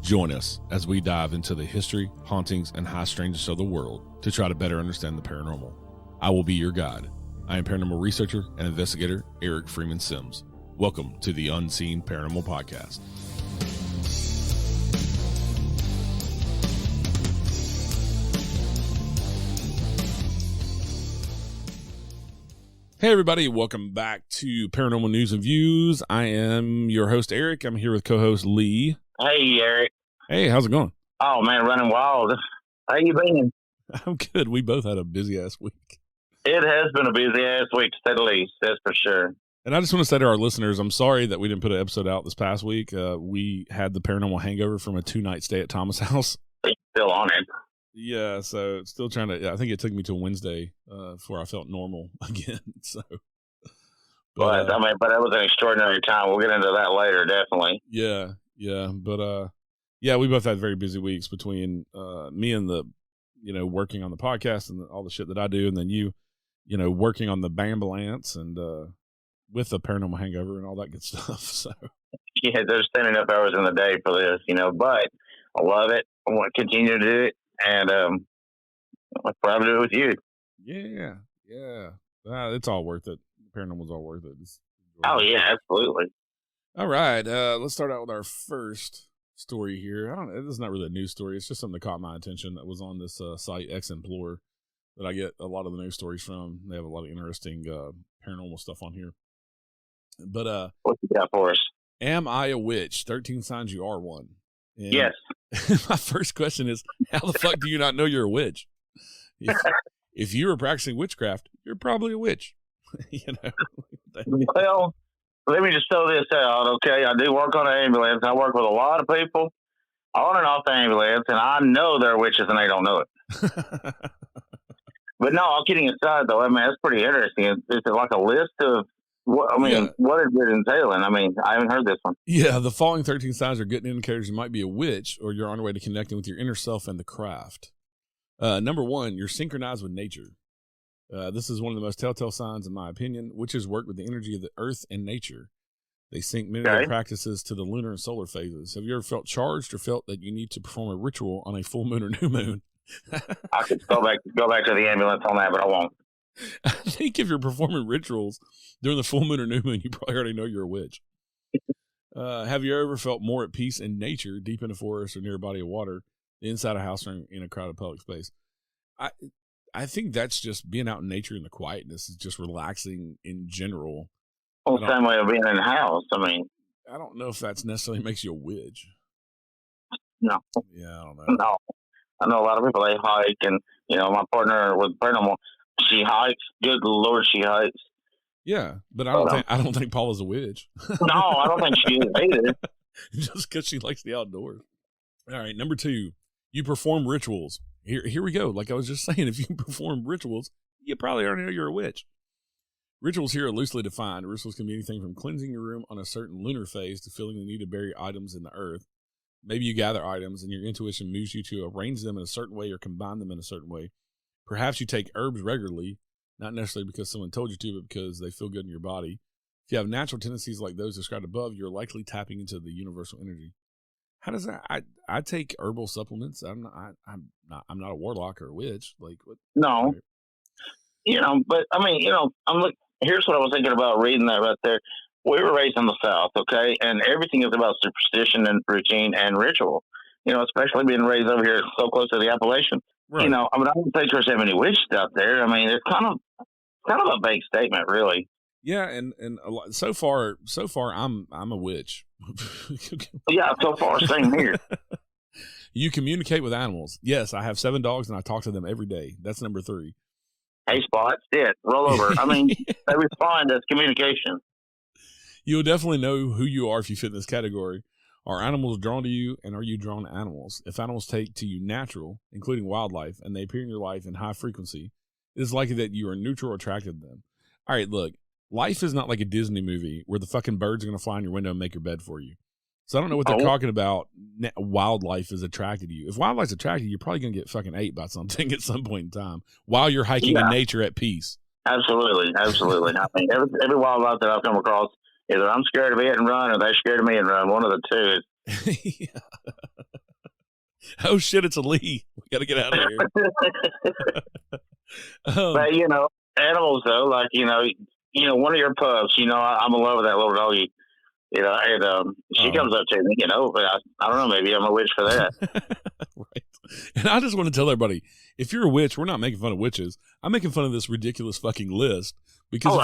Join us as we dive into the history, hauntings, and high strangeness of the world to try to better understand the paranormal. I will be your guide. I am paranormal researcher and investigator Eric Freeman-Sims. Welcome to the Unseen Paranormal Podcast. Hey everybody, welcome back to Paranormal News and Views. I am your host Eric. I'm here with co-host Lee. Hey Eric. Hey, how's it going? Oh man, running wild. How you been? I'm good. We both had a busy ass week. It has been a busy ass week to say the least, that's for sure. And I just want to say to our listeners, I'm sorry that we didn't put an episode out this past week. We had the paranormal hangover from a 2-night stay at Thomas' house. Still on it. Yeah, so still trying to. I think it took me till Wednesday before I felt normal again. So, but it was an extraordinary time. We'll get into that later, definitely. Yeah, but we both had very busy weeks between me and the, working on the podcast and all the shit that I do, and then you working on the Bambulance and with the paranormal hangover and all that good stuff. So yeah, there's 10 enough hours in the day for this, but I love it. I want to continue to do it. And I'm proud to do it with you. Yeah. It's all worth it. Paranormal's all worth it. Oh, yeah, absolutely. All right. Let's start out with our first story here. This is not really a news story. It's just something that caught my attention that was on this site, Exemplore, that I get a lot of the news stories from. They have a lot of interesting paranormal stuff on here. But what you got for us? Am I a witch? 13 signs you are one. And yes. My first question is, how the fuck do you not know you're a witch? If you were practicing witchcraft, you're probably a witch. Well, let me just throw this out, okay? I do work on an ambulance. I work with a lot of people on and off the ambulance, and I know they're witches and they don't know it. But no, all kidding aside, though, that's pretty interesting. Is it like a list of what is it entailing? I haven't heard this one. Yeah, the following 13 signs are good indicators you might be a witch or you're on your way to connecting with your inner self and the craft. Number 1, you're synchronized with nature. This is one of the most telltale signs, in my opinion. Witches work with the energy of the earth and nature. They sync many of their practices to the lunar and solar phases. Have you ever felt charged or felt that you need to perform a ritual on a full moon or new moon? I could go back to the ambulance on that, but I won't. I think if you're performing rituals during the full moon or new moon, you probably already know you're a witch. Have you ever felt more at peace in nature, deep in a forest or near a body of water, inside a house or in a crowded public space? I think that's just being out in nature and the quietness is just relaxing in general. Well, same way of being in a house. I don't know if that's necessarily makes you a witch. No. Yeah, I don't know. No. I know a lot of people, they hike, and, my partner with paranormal, she hikes. Good Lord, she hikes. Yeah, but I don't think Paula's a witch. No, I don't think she is either. Just because she likes the outdoors. All right, number 2, you perform rituals. Here we go. Like I was just saying, if you perform rituals, you probably already know you're a witch. Rituals here are loosely defined. Rituals can be anything from cleansing your room on a certain lunar phase to feeling the need to bury items in the earth. Maybe you gather items and your intuition moves you to arrange them in a certain way or combine them in a certain way. Perhaps you take herbs regularly, not necessarily because someone told you to, but because they feel good in your body. If you have natural tendencies like those described above, you're likely tapping into the universal energy. How does that? I take herbal supplements. I'm not a warlock or a witch. Like what? No, but here's what I was thinking about reading that right there. We were raised in the South, okay, and everything is about superstition and routine and ritual. Especially being raised over here so close to the Appalachians. Right. I don't think there's that many witches out there. It's kind of a vague statement, really. Yeah, and a lot, so far, I'm a witch. Yeah, so far, same here. You communicate with animals. Yes, I have 7 dogs, and I talk to them every day. That's number 3. Hey, Spot, roll over. They respond as communication. You'll definitely know who you are if you fit in this category. Are animals drawn to you, and are you drawn to animals? If animals take to you natural, including wildlife, and they appear in your life in high frequency, it is likely that you are neutral or attracted to them. All right, look, life is not like a Disney movie where the fucking birds are going to fly in your window and make your bed for you. So I don't know what they're talking about. Wildlife is attracted to you. If wildlife's attracted to you, you're probably going to get fucking ate by something at some point in time while you're hiking in nature at peace. Absolutely. Every wildlife that I've come across, either I'm scared of it and run, or they're scared of me and run. One of the two. Yeah. Oh shit, it's a Lee. We got to get out of here. But animals though, like one of your pups. I'm in love with that little doggy. And she comes up to me. But I don't know. Maybe I'm a witch for that. Right. And I just want to tell everybody, if you're a witch, we're not making fun of witches. I'm making fun of this ridiculous fucking list. Because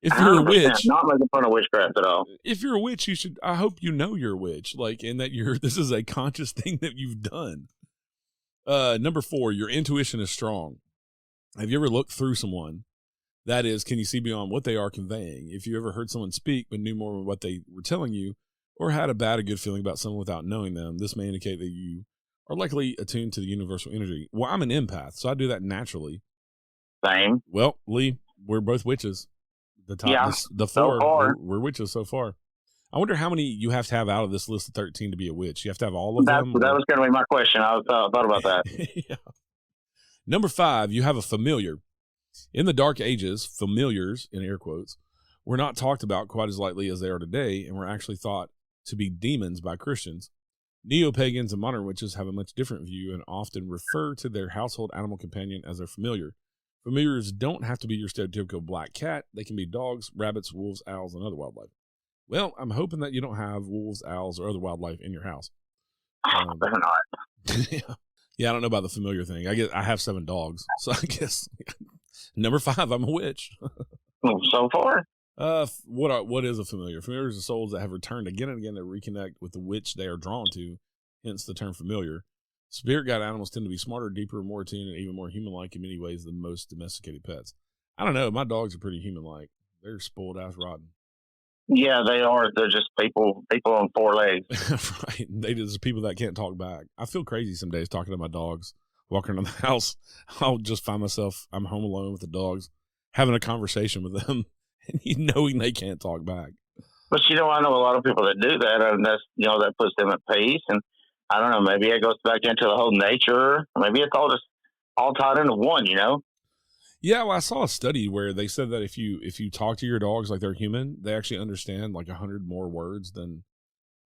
if you're a witch, not making fun of witchcraft at all. If you're a witch, I hope you're a witch, and that this is a conscious thing that you've done. Number 4, your intuition is strong. Have you ever looked through someone? That is, can you see beyond what they are conveying? If you ever heard someone speak but knew more of what they were telling you, or had a bad or good feeling about someone without knowing them, this may indicate that you are likely attuned to the universal energy. Well, I'm an empath, so I do that naturally. Same. Well, Lee, we're both witches. The 4, so we're witches so far. I wonder how many you have to have out of this list of 13 to be a witch. You have to have all of them? That was going to be my question. I thought about that. Yeah. Number 5, you have a familiar. In the Dark Ages, familiars, in air quotes, were not talked about quite as lightly as they are today and were actually thought to be demons by Christians. Neo-pagans and modern witches have a much different view and often refer to their household animal companion as their familiar. Familiars don't have to be your stereotypical black cat. They can be dogs, rabbits, wolves, owls, and other wildlife. Well, I'm hoping that you don't have wolves, owls, or other wildlife in your house. They're not. Yeah, I don't know about the familiar thing. I have 7 dogs, so I guess number 5, I'm a witch. So far. What is a familiar? Familiars are souls that have returned again and again to reconnect with the witch they are drawn to, hence the term familiar. Spirit guide animals tend to be smarter, deeper, more attuned, and even more human-like in many ways than most domesticated pets. I don't know. My dogs are pretty human-like. They're spoiled ass rotten. Yeah, they are. They're just people on 4 legs. Right. They just people that can't talk back. I feel crazy some days talking to my dogs, walking around the house. I'll just find myself, I'm home alone with the dogs, having a conversation with them, and knowing they can't talk back. But I know a lot of people that do that, and that's that puts them at peace. And I don't know, maybe it goes back into the whole nature. Maybe it's all tied into one. Yeah, well, I saw a study where they said that if you talk to your dogs like they're human, they actually understand like 100 more words than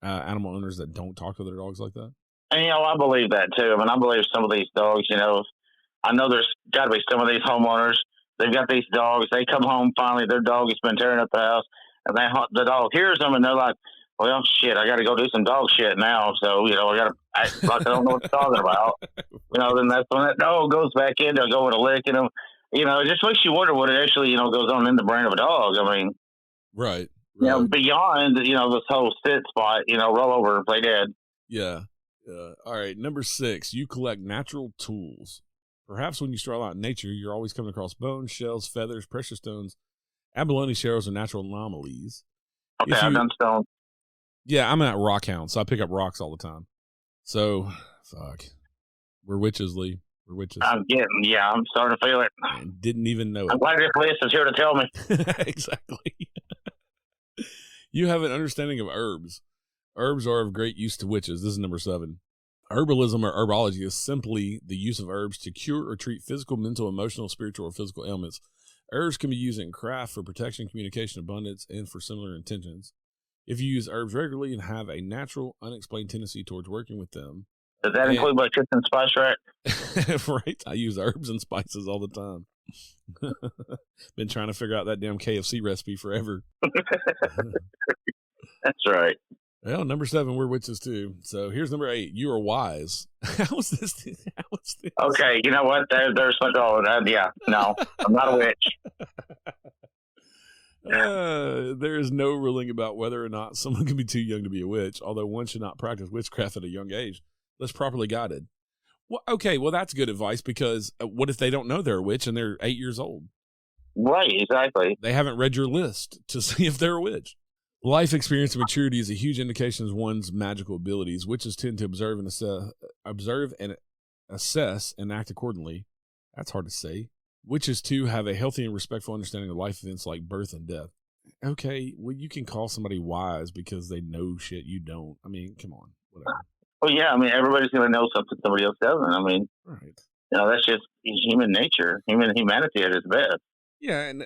animal owners that don't talk to their dogs like that. And I believe that too. I mean, I believe some of these dogs. I know there's got to be some of these homeowners. They've got these dogs. They come home finally. Their dog has been tearing up the house, and the dog hears them, and they're like, "Well, shit, I got to go do some dog shit now." So I got to act like I don't know what they're talking about. Then that's when that dog goes back in. They'll go into licking them. It just makes you wonder what it actually, goes on in the brain of a dog. I mean, right. Beyond, this whole sit spot, roll over, play dead. Yeah. All right. Number 6, you collect natural tools. Perhaps when you stroll out in nature, you're always coming across bones, shells, feathers, precious stones, abalone shells, or natural anomalies. Okay, I've done stone. Yeah, I'm a rock hound, so I pick up rocks all the time. So, fuck. We're witches, Lee. We're witches. I'm starting to feel it. And didn't even know it. I'm glad this list is here to tell me. Exactly. You have an understanding of herbs. Herbs are of great use to witches. This is number 7. Herbalism or herbology is simply the use of herbs to cure or treat physical, mental, emotional, spiritual, or physical ailments. Herbs can be used in craft for protection, communication, abundance, and for similar intentions. If you use herbs regularly and have a natural, unexplained tendency towards working with them. Does that include my kitchen spice rack? Right. I use herbs and spices all the time. Been trying to figure out that damn KFC recipe forever. That's right. Well, number 7, we're witches too. So here's number 8. You are wise. How's this? Okay, you know what? There's my goal. Yeah, no, I'm not a witch. There is no ruling about whether or not someone can be too young to be a witch, although one should not practice witchcraft at a young age unless properly guided. Well, okay, well, that's good advice because what if they don't know they're a witch and they're 8 years old? Right, exactly. They haven't read your list to see if they're a witch. Life experience and maturity is a huge indication of one's magical abilities. Witches tend to observe and assess and act accordingly. That's hard to say. Witches, too, have a healthy and respectful understanding of life events like birth and death. Okay, well, you can call somebody wise because they know shit you don't. I mean, come on, whatever. Well, yeah, I mean, everybody's going to know something somebody else doesn't. I mean, right. That's just human nature, humanity at its best. Yeah, and,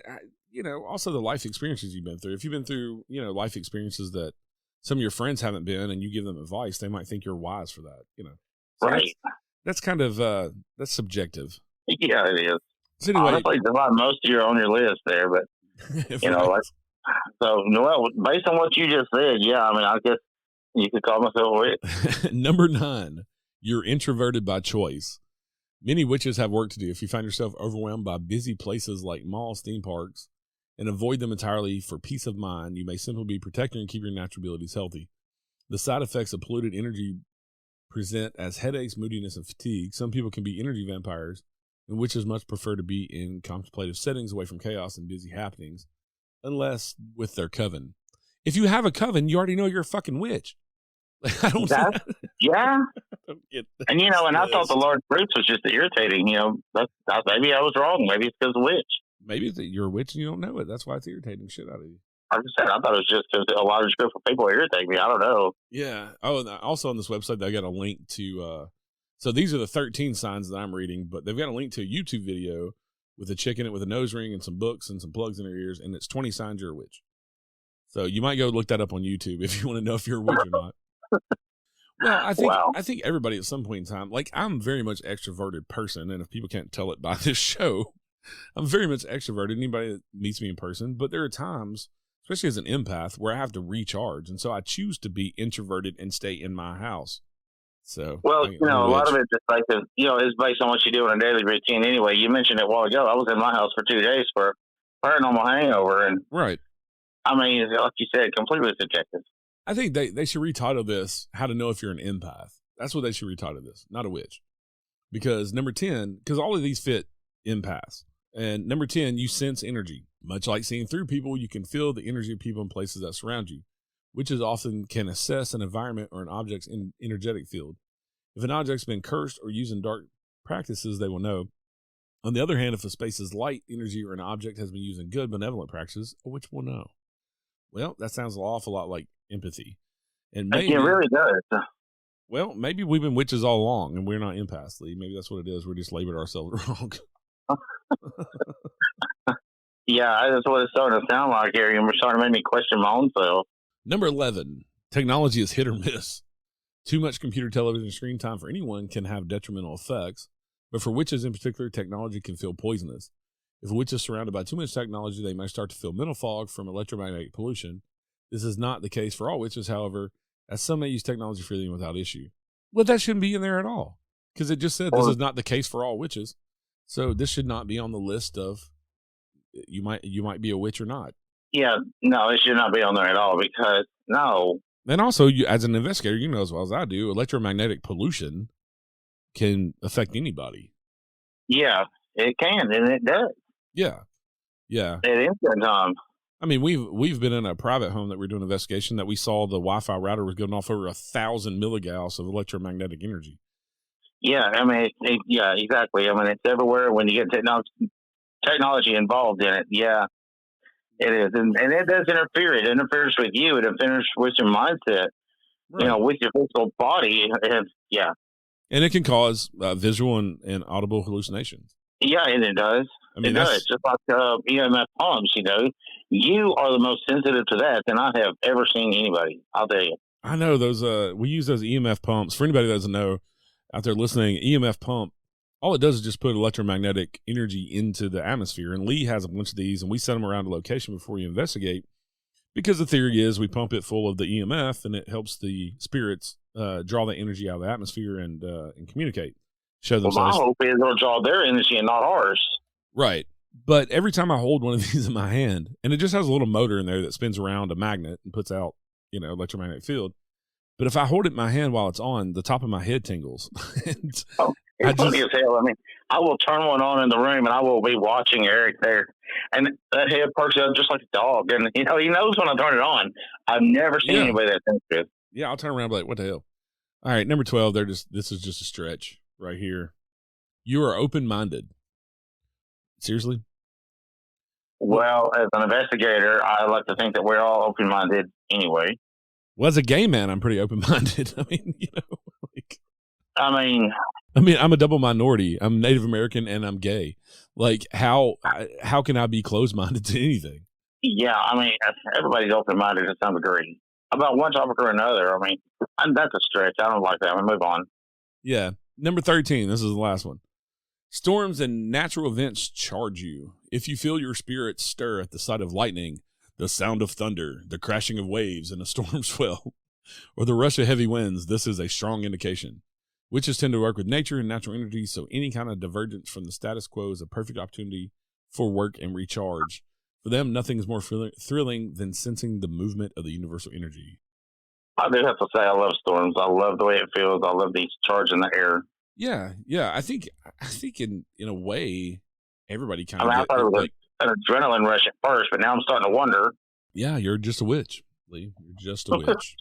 also the life experiences you've been through. If you've been through, life experiences that some of your friends haven't been and you give them advice, they might think you're wise for that, So right. That's kind of that's subjective. Yeah, it is. So anyway, Honestly, there's not most of you on your list there, but you know, right. like, so well, based on what you just said, yeah, I mean, I guess you could call myself a witch. Number 9, you're introverted by choice. Many witches have work to do. If you find yourself overwhelmed by busy places like malls, theme parks, and avoid them entirely for peace of mind, you may simply be protecting and keep your natural abilities healthy. The side effects of polluted energy present as headaches, moodiness, and fatigue. Some people can be energy vampires, and witches much prefer to be in contemplative settings away from chaos and busy happenings, unless with their coven. If you have a coven, you already know you're a fucking witch. I don't yeah. And you know, and I thought list. the large groups was just irritating. You know, maybe I was wrong. Maybe it's because of witch. Maybe it's that you're a witch and you don't know it. That's why it's irritating shit out of you. Like I said, I thought it was just because a large group of people irritate me. I don't know. Yeah. Oh, and also on this website, they got a link to. So these are the 13 signs that I'm reading, but they've got a link to a YouTube video with a chick in it with a nose ring and some books and some plugs in her ears, and it's 20 signs you're a witch. So you might go look that up on YouTube if you want to know if you're a witch or not. Well, I think everybody at some point in time, like I'm very much extroverted person, and if people can't tell it by this show, I'm very much extroverted. Anybody that meets me in person, but there are times, especially as an empath, where I have to recharge, and so I choose to be introverted and stay in my house. So, well, you know, a lot of it just like you know, is based on what you do in a daily routine. Anyway, you mentioned it a while ago. I was in my house for 2 days for paranormal hangover, and right. I mean, like you said, completely subjective. I think they should retitle this "How to Know If You're an Empath." That's what they should retitle this, not a witch. Because number 10, because all of these fit empaths. And number 10, you sense energy. Much like seeing through people, you can feel the energy of people and places that surround you. Witches often can assess an environment or an object's energetic field. If an object's been cursed or used in dark practices, they will know. On the other hand, if a space is light energy or an object has been used in good, benevolent practices, a witch will know. Well, that sounds an awful lot like empathy. And maybe, it really does. Well, maybe we've been witches all along and we're not empaths, Lee. Maybe that's what it is. We're just labored ourselves wrong. Yeah, that's what it's starting to sound like here. And we're starting to make me question my own self. Number 11, technology is hit or miss. Too much computer, television, screen time for anyone can have detrimental effects, but for witches in particular, technology can feel poisonous. If a witch is surrounded by too much technology, they might start to feel mental fog from electromagnetic pollution. This is not the case for all witches, however, as some may use technology freely and without issue. Well, that shouldn't be in there at all, because it just said this is not the case for all witches. So this should not be on the list of you might be a witch or not. Yeah, no, it should not be on there at all because no. And also, you as an investigator, you know as well as I do, electromagnetic pollution can affect anybody. Yeah, it can, and it does. Yeah. It is sometimes. I mean, we've been in a private home that we're doing an investigation that we saw the Wi-Fi router was going off over 1,000 milligauss of electromagnetic energy. Yeah, I mean, yeah, exactly. I mean, it's everywhere when you get technology involved in it. Yeah, it is, and it does interfere. It interferes with you. It interferes with your mindset. Right. You know, with your physical body. Yeah, and it can cause visual and audible hallucinations. Yeah, and it does. I mean, it does. Just like EMF pumps. You know, you are the most sensitive to that than I have ever seen anybody. I'll tell you. I know those. We use those EMF pumps. For anybody that doesn't know out there listening, EMF pump, all it does is just put electromagnetic energy into the atmosphere. And Lee has a bunch of these, and we send them around a location before you investigate, because the theory is we pump it full of the EMF, and it helps the spirits draw the energy out of the atmosphere and communicate. Show themselves. Well, my hope is it'll draw their energy and not ours. Right. But every time I hold one of these in my hand, and it just has a little motor in there that spins around a magnet and puts out, electromagnetic field. But if I hold it in my hand while it's on, the top of my head tingles. It's funny as hell. I mean, I will turn one on in the room, and I will be watching Eric there, and that head perks up just like a dog. And he knows when I turn it on. I've never seen anybody that sensitive. Yeah, I'll turn around and be like, "What the hell?" All right, number 12. This is just a stretch right here. You are open-minded. Seriously? Well, as an investigator, I like to think that we're all open-minded anyway. Well, as a gay man, I'm pretty open-minded. I mean, I mean, I'm a double minority. I'm Native American and I'm gay. Like, how can I be closed-minded to anything? Yeah, I mean, everybody's open-minded to some degree. About one topic or another, I mean, that's a stretch. I don't like that. We move on. Yeah. Number 13. This is the last one. Storms and natural events charge you. If you feel your spirits stir at the sight of lightning, the sound of thunder, the crashing of waves in a storm swell, or the rush of heavy winds, this is a strong indication. Witches tend to work with nature and natural energy, so any kind of divergence from the status quo is a perfect opportunity for work and recharge. For them, nothing is more thrilling than sensing the movement of the universal energy. I do have to say, I love storms. I love the way it feels. I love these charge in the air. Yeah. I think in a way, everybody kind I mean, I thought it was an adrenaline rush at first, but now I'm starting to wonder. Yeah, you're just a witch, Lee. You're just a witch.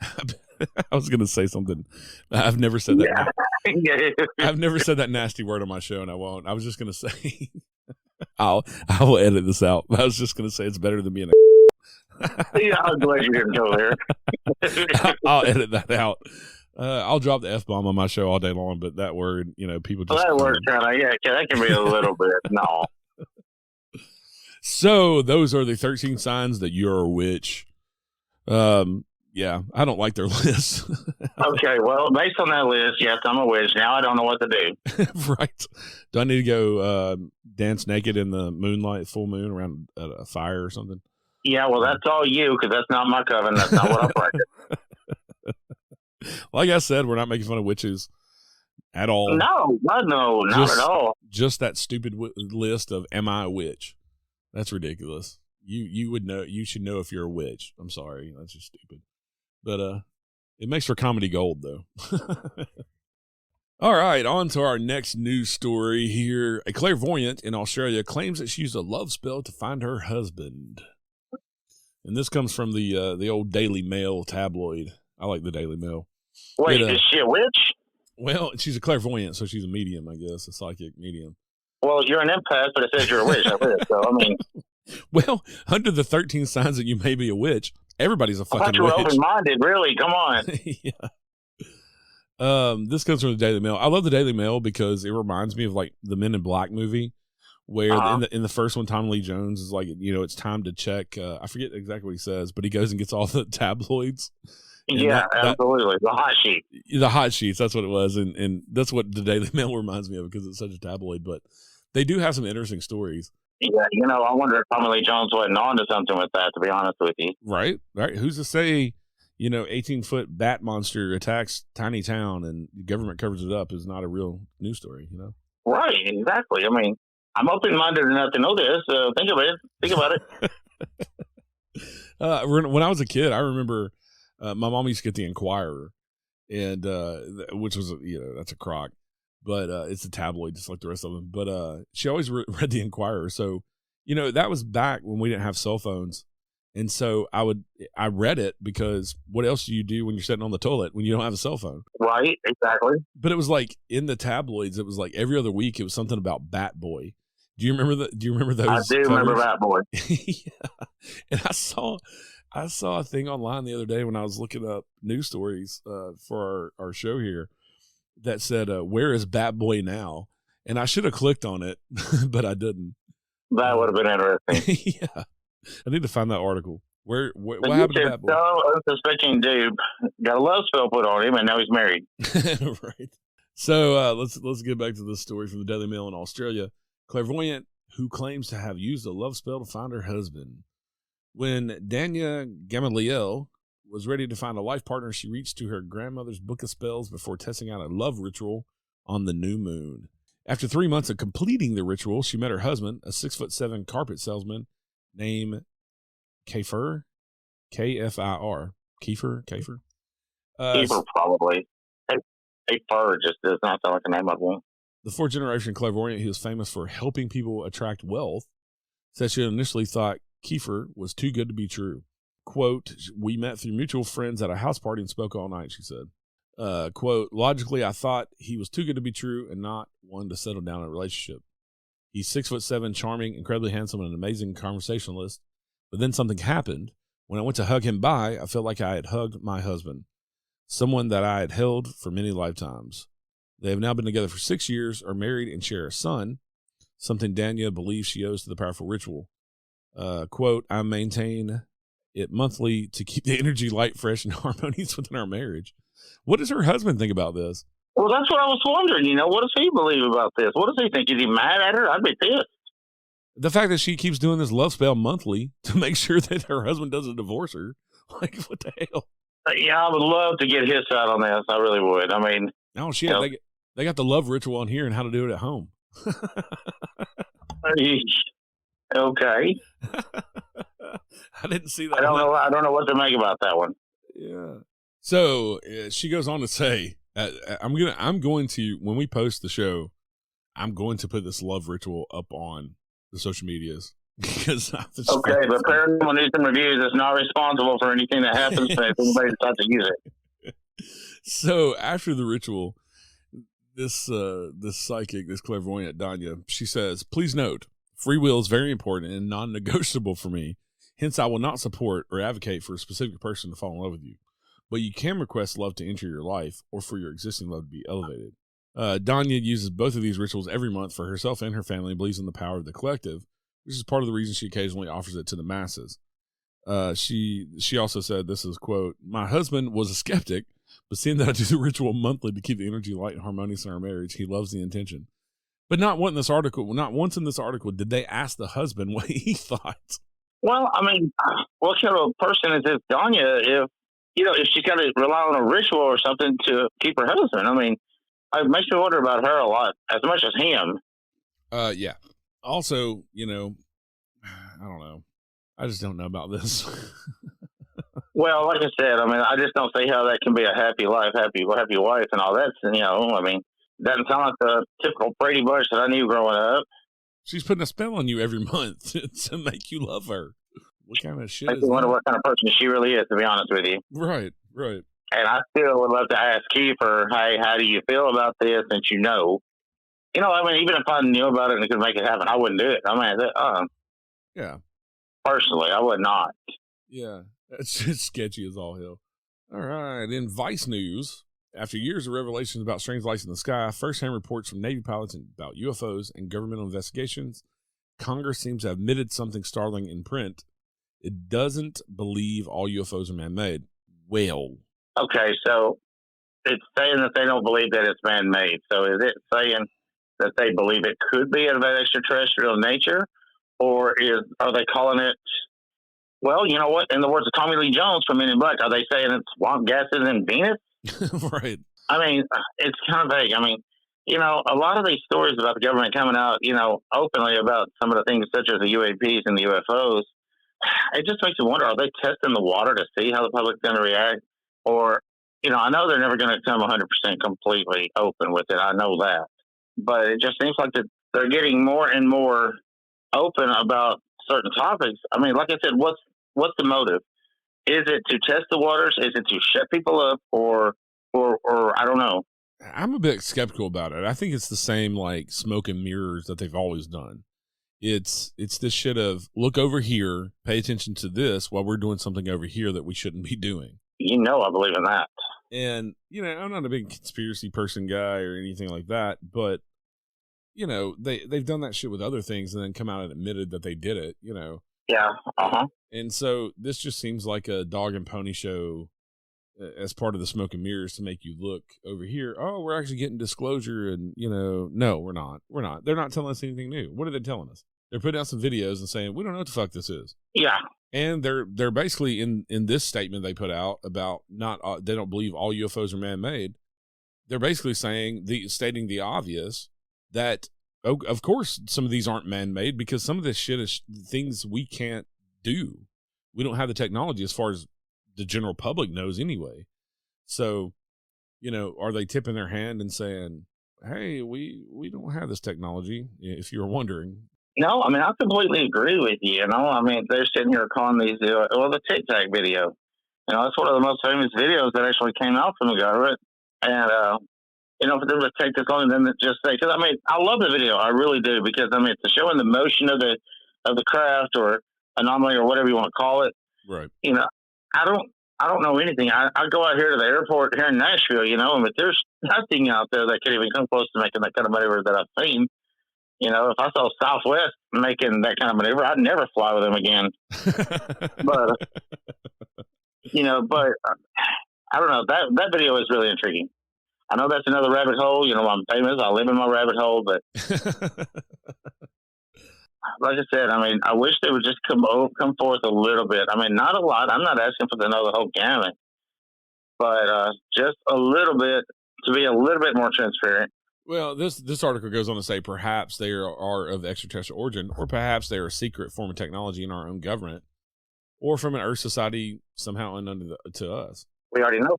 I was going to say something. I've never said that. Yeah. I've never said that nasty word on my show, and I won't. I was just going to say, I will edit this out. I was just going to say it's better than being a. Yeah, I'm glad you didn't go there. I'll edit that out. I'll drop the F-bomb on my show all day long, but that word, people just. Well, that word kind of, that can be a little bit. No. So those are the 13 signs that you're a witch. Yeah, I don't like their list. Okay, well, based on that list, yes, I'm a witch. Now I don't know what to do. Right. Do I need to go dance naked in the moonlight, full moon, around a fire or something? Yeah, well, that's all you, because that's not my coven. That's not what I practice. Like I said, we're not making fun of witches at all. No, not at all. Just that stupid list of "Am I a witch?" That's ridiculous. You would know. You should know if you're a witch. I'm sorry, that's just stupid. But it makes for comedy gold, though. All right, on to our next news story here. A clairvoyant in Australia claims that she used a love spell to find her husband. And this comes from the old Daily Mail tabloid. I like the Daily Mail. Wait, is she a witch? Well, she's a clairvoyant, so she's a medium, I guess, a psychic medium. Well, you're an empath, but it says you're a witch. So, I mean. Well, under the 13 signs that you may be a witch, everybody's a fucking witch. I thought you were open-minded, really. Come on. Yeah. This comes from the Daily Mail. I love the Daily Mail because it reminds me of like the Men in Black movie, where in the first one, Tom Lee Jones is like, it's time to check. I forget exactly what he says, but he goes and gets all the tabloids. Yeah, absolutely. The hot sheet. The hot sheets. That's what it was, and that's what the Daily Mail reminds me of because it's such a tabloid. But they do have some interesting stories. Yeah, I wonder if Tommy Lee Jones wasn't on to something with that, to be honest with you. Right. Who's to say, 18-foot bat monster attacks tiny town and the government covers it up is not a real news story, Right, exactly. I mean, I'm open-minded enough to know this. Think about it. When I was a kid, I remember my mom used to get the Inquirer, and which was, that's a crock. But it's a tabloid just like the rest of them. But she always read the Inquirer. So, that was back when we didn't have cell phones. And so I read it because what else do you do when you're sitting on the toilet when you don't have a cell phone? Right, exactly. But it was like in the tabloids, it was like every other week it was something about Bat Boy. Do you remember those? I do remember Bat Boy. Yeah. And I saw a thing online the other day when I was looking up news stories for our show here that said, where is Bat Boy now? And I should have clicked on it, but I didn't. That would have been interesting. Yeah. I need to find that article. What happened to Bat Boy? So unsuspecting dude got a love spell put on him, and now he's married. Right. So let's get back to this story from the Daily Mail in Australia. Clairvoyant who claims to have used a love spell to find her husband. When Danya Gamaliel was ready to find a life partner, she reached to her grandmother's book of spells before testing out a love ritual on the new moon. After 3 months of completing the ritual, she met her husband, a 6'7" carpet salesman named Kiefer, K-F-I-R. Kiefer? Kiefer, probably. Kiefer just does not sound like a name of one. The fourth-generation clairvoyant, who was famous for helping people attract wealth, said she initially thought Kiefer was too good to be true. Quote, we met through mutual friends at a house party and spoke all night, she said. Quote, logically, I thought he was too good to be true and not one to settle down in a relationship. He's 6'7", charming, incredibly handsome, and an amazing conversationalist. But then something happened. When I went to hug him by, I felt like I had hugged my husband, someone that I had held for many lifetimes. They have now been together for 6 years, are married, and share a son, something Danya believes she owes to the powerful ritual. Quote, I maintain it monthly to keep the energy light, fresh, and harmonious within our marriage. What does her husband think about this? Well, that's what I was wondering. What does he believe about this? What does he think? Is he mad at her? I'd be pissed. The fact that she keeps doing this love spell monthly to make sure that her husband doesn't divorce her. Like, what the hell? Yeah, I would love to get his side on this. I really would. I mean, oh shit, they got the love ritual on here and how to do it at home. Okay. I didn't see that. I don't know what to make about that one. Yeah. So she goes on to say, I'm going to, when we post the show, I'm going to put this love ritual up on the social medias. Because but Paranormal News and Views is not responsible for anything that happens if anybody decides to use it. So after the ritual, this psychic, this clairvoyant Danya, she says, please note, free will is very important and non-negotiable for me. Hence, I will not support or advocate for a specific person to fall in love with you. But you can request love to enter your life or for your existing love to be elevated. Danya uses both of these rituals every month for herself and her family and believes in the power of the collective, which is part of the reason she occasionally offers it to the masses. She also said, this is, quote, my husband was a skeptic, but seeing that I do the ritual monthly to keep the energy light and harmonious in our marriage, he loves the intention. But not once in this article did they ask the husband what he thought. Well, I mean, what kind of person is this Danya if she's got to rely on a ritual or something to keep her husband? I mean, it makes me wonder about her a lot, as much as him. Yeah. Also, I don't know. I just don't know about this. Well, like I said, I mean, I just don't see how that can be a happy life, happy wife and all that. I mean, doesn't sound like the typical Brady Bunch that I knew growing up. She's putting a spell on you every month to make you love her. What kind of shit? I wonder what kind of person she really is, to be honest with you. Right. And I still would love to ask Kiefer, hey, how do you feel about this? Since I mean, even if I knew about it and could make it happen, I wouldn't do it. I mean, yeah. Personally, I would not. Yeah, it's just sketchy as all hell. All right, in Vice News, after years of revelations about strange lights in the sky, first-hand reports from Navy pilots about UFOs and governmental investigations, Congress seems to have admitted something startling in print. It doesn't believe all UFOs are man-made. Well. Okay, so it's saying that they don't believe that it's man-made. So is it saying that they believe it could be of an extraterrestrial nature? Or are they calling it, well, you know what, in the words of Tommy Lee Jones from Men in Black, are they saying it's swamp gases in Venus? Right. I mean, it's kind of vague. I mean, a lot of these stories about the government coming out, openly about some of the things such as the UAPs and the UFOs, it just makes you wonder, are they testing the water to see how the public's going to react? Or, I know they're never going to come 100% completely open with it. I know that. But it just seems like they're getting more and more open about certain topics. I mean, like I said, what's the motive? Is it to test the waters? Is it to shut people up? Or I don't know. I'm a bit skeptical about it. I think it's the same like smoke and mirrors that they've always done. It's this shit of look over here, pay attention to this while we're doing something over here that we shouldn't be doing. I believe in that. And, I'm not a big conspiracy person guy or anything like that, but, they've done that shit with other things and then come out and admitted that they did it, Yeah. Uh-huh. And so this just seems like a dog and pony show as part of the smoke and mirrors to make you look over here. Oh, we're actually getting disclosure. And, no, we're not. We're not. They're not telling us anything new. What are they telling us? They're putting out some videos and saying, we don't know what the fuck this is. Yeah. And they're basically in this statement they put out about they don't believe all UFOs are man-made. They're basically stating the obvious that, of course, some of these aren't man-made because some of this shit is things we can't do. We don't have the technology as far as the general public knows anyway. So, are they tipping their hand and saying, hey, we don't have this technology, if you're wondering? No, I mean, I completely agree with you. I mean, they're sitting here calling these, the Tic Tac video. That's one of the most famous videos that actually came out from the government. And, for them to take this long and then just say, because I mean, I love the video, I really do, because I mean, it's showing the motion of the craft or anomaly or whatever you want to call it. Right. I don't know anything. I go out here to the airport here in Nashville, but there's nothing out there that could even come close to making that kind of maneuver that I've seen. You know, if I saw Southwest making that kind of maneuver, I'd never fly with them again. But you know, but I don't know. That video is really intriguing. I know that's another rabbit hole. You know, I'm famous. I live in my rabbit hole, but like I said, I mean, I wish they would just come forth a little bit. I mean, not a lot. I'm not asking for the whole gamut, but just a little bit to be a little bit more transparent. Well, this article goes on to say perhaps they are of extraterrestrial origin, or perhaps they are a secret form of technology in our own government, or from an Earth society somehow unknown to us. We already know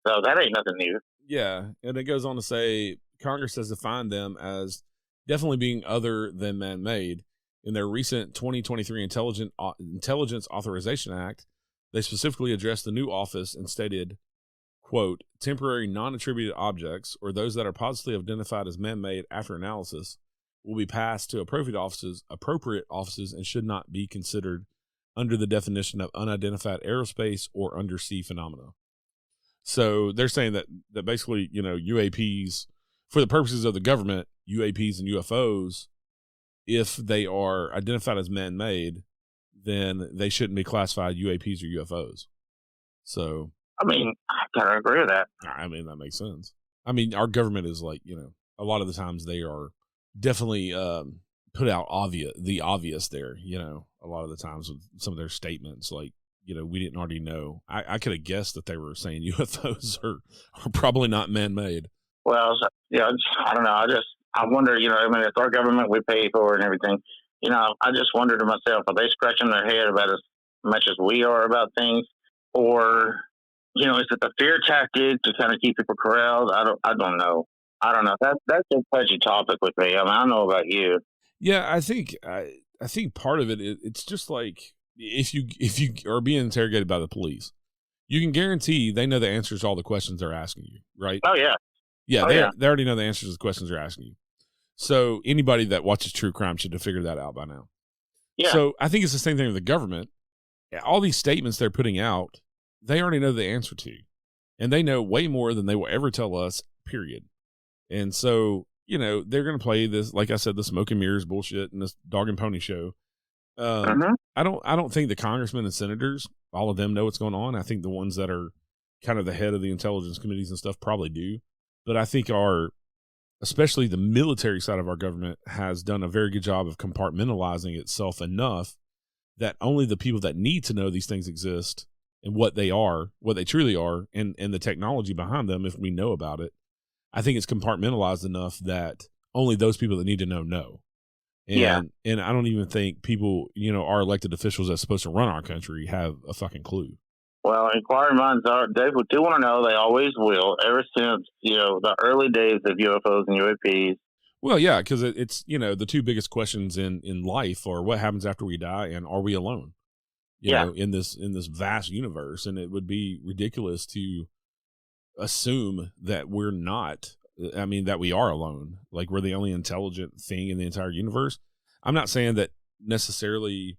that. So that ain't nothing new. Yeah, and it goes on to say Congress has defined them as definitely being other than man-made. In their recent 2023 Intelligence Authorization Act, they specifically addressed the new office and stated, quote, temporary non-attributed objects, or those that are positively identified as man-made after analysis, will be passed to appropriate offices and should not be considered under the definition of unidentified aerospace or undersea phenomena. So they're saying that basically, you know, UAPs, for the purposes of the government, UAPs and UFOs, if they are identified as man-made, then they shouldn't be classified UAPs or UFOs. So, I mean, I kind of agree with that. I mean, that makes sense. I mean, our government is like, you know, a lot of the times they are definitely put out the obvious there, you know, a lot of the times with some of their statements, like, you know, we didn't already know. I could have guessed that they were saying UFOs are probably not man-made. Well, yeah, I don't know. I wonder, you know, I mean, it's our government we pay for and everything. You know, I just wonder to myself, are they scratching their head about as much as we are about things? Or, you know, is it the fear tactic to kind of keep people corralled? I don't know. That's a touchy topic with me. I mean, I don't know about you. Yeah, I think part of it's just like if you are being interrogated by the police, you can guarantee they know the answers to all the questions they're asking you, right? Oh yeah. Yeah, they already know the answers to the questions they're asking you. So anybody that watches true crime should have figured that out by now. Yeah. So I think it's the same thing with the government. All these statements they're putting out, they already know the answer to. And they know way more than they will ever tell us, period. And so, you know, they're going to play this, like I said, the smoke and mirrors bullshit and this dog and pony show. I don't think the congressmen and senators, all of them know what's going on. I think the ones that are kind of the head of the intelligence committees and stuff probably do. But I think especially the military side of our government has done a very good job of compartmentalizing itself enough that only the people that need to know these things exist and what they truly are, and the technology behind them, if we know about it, I think it's compartmentalized enough that only those people that need to know. And I don't even think people, you know, our elected officials that's supposed to run our country have a fucking clue. Well, inquiring minds they do want to know. They always will, ever since, you know, the early days of UFOs and UAPs. Well, yeah, because it's, you know, the two biggest questions in life are what happens after we die and are we alone? You know, in this vast universe. And it would be ridiculous to assume that we're not. I mean, that we are alone. Like we're the only intelligent thing in the entire universe. I'm not saying that necessarily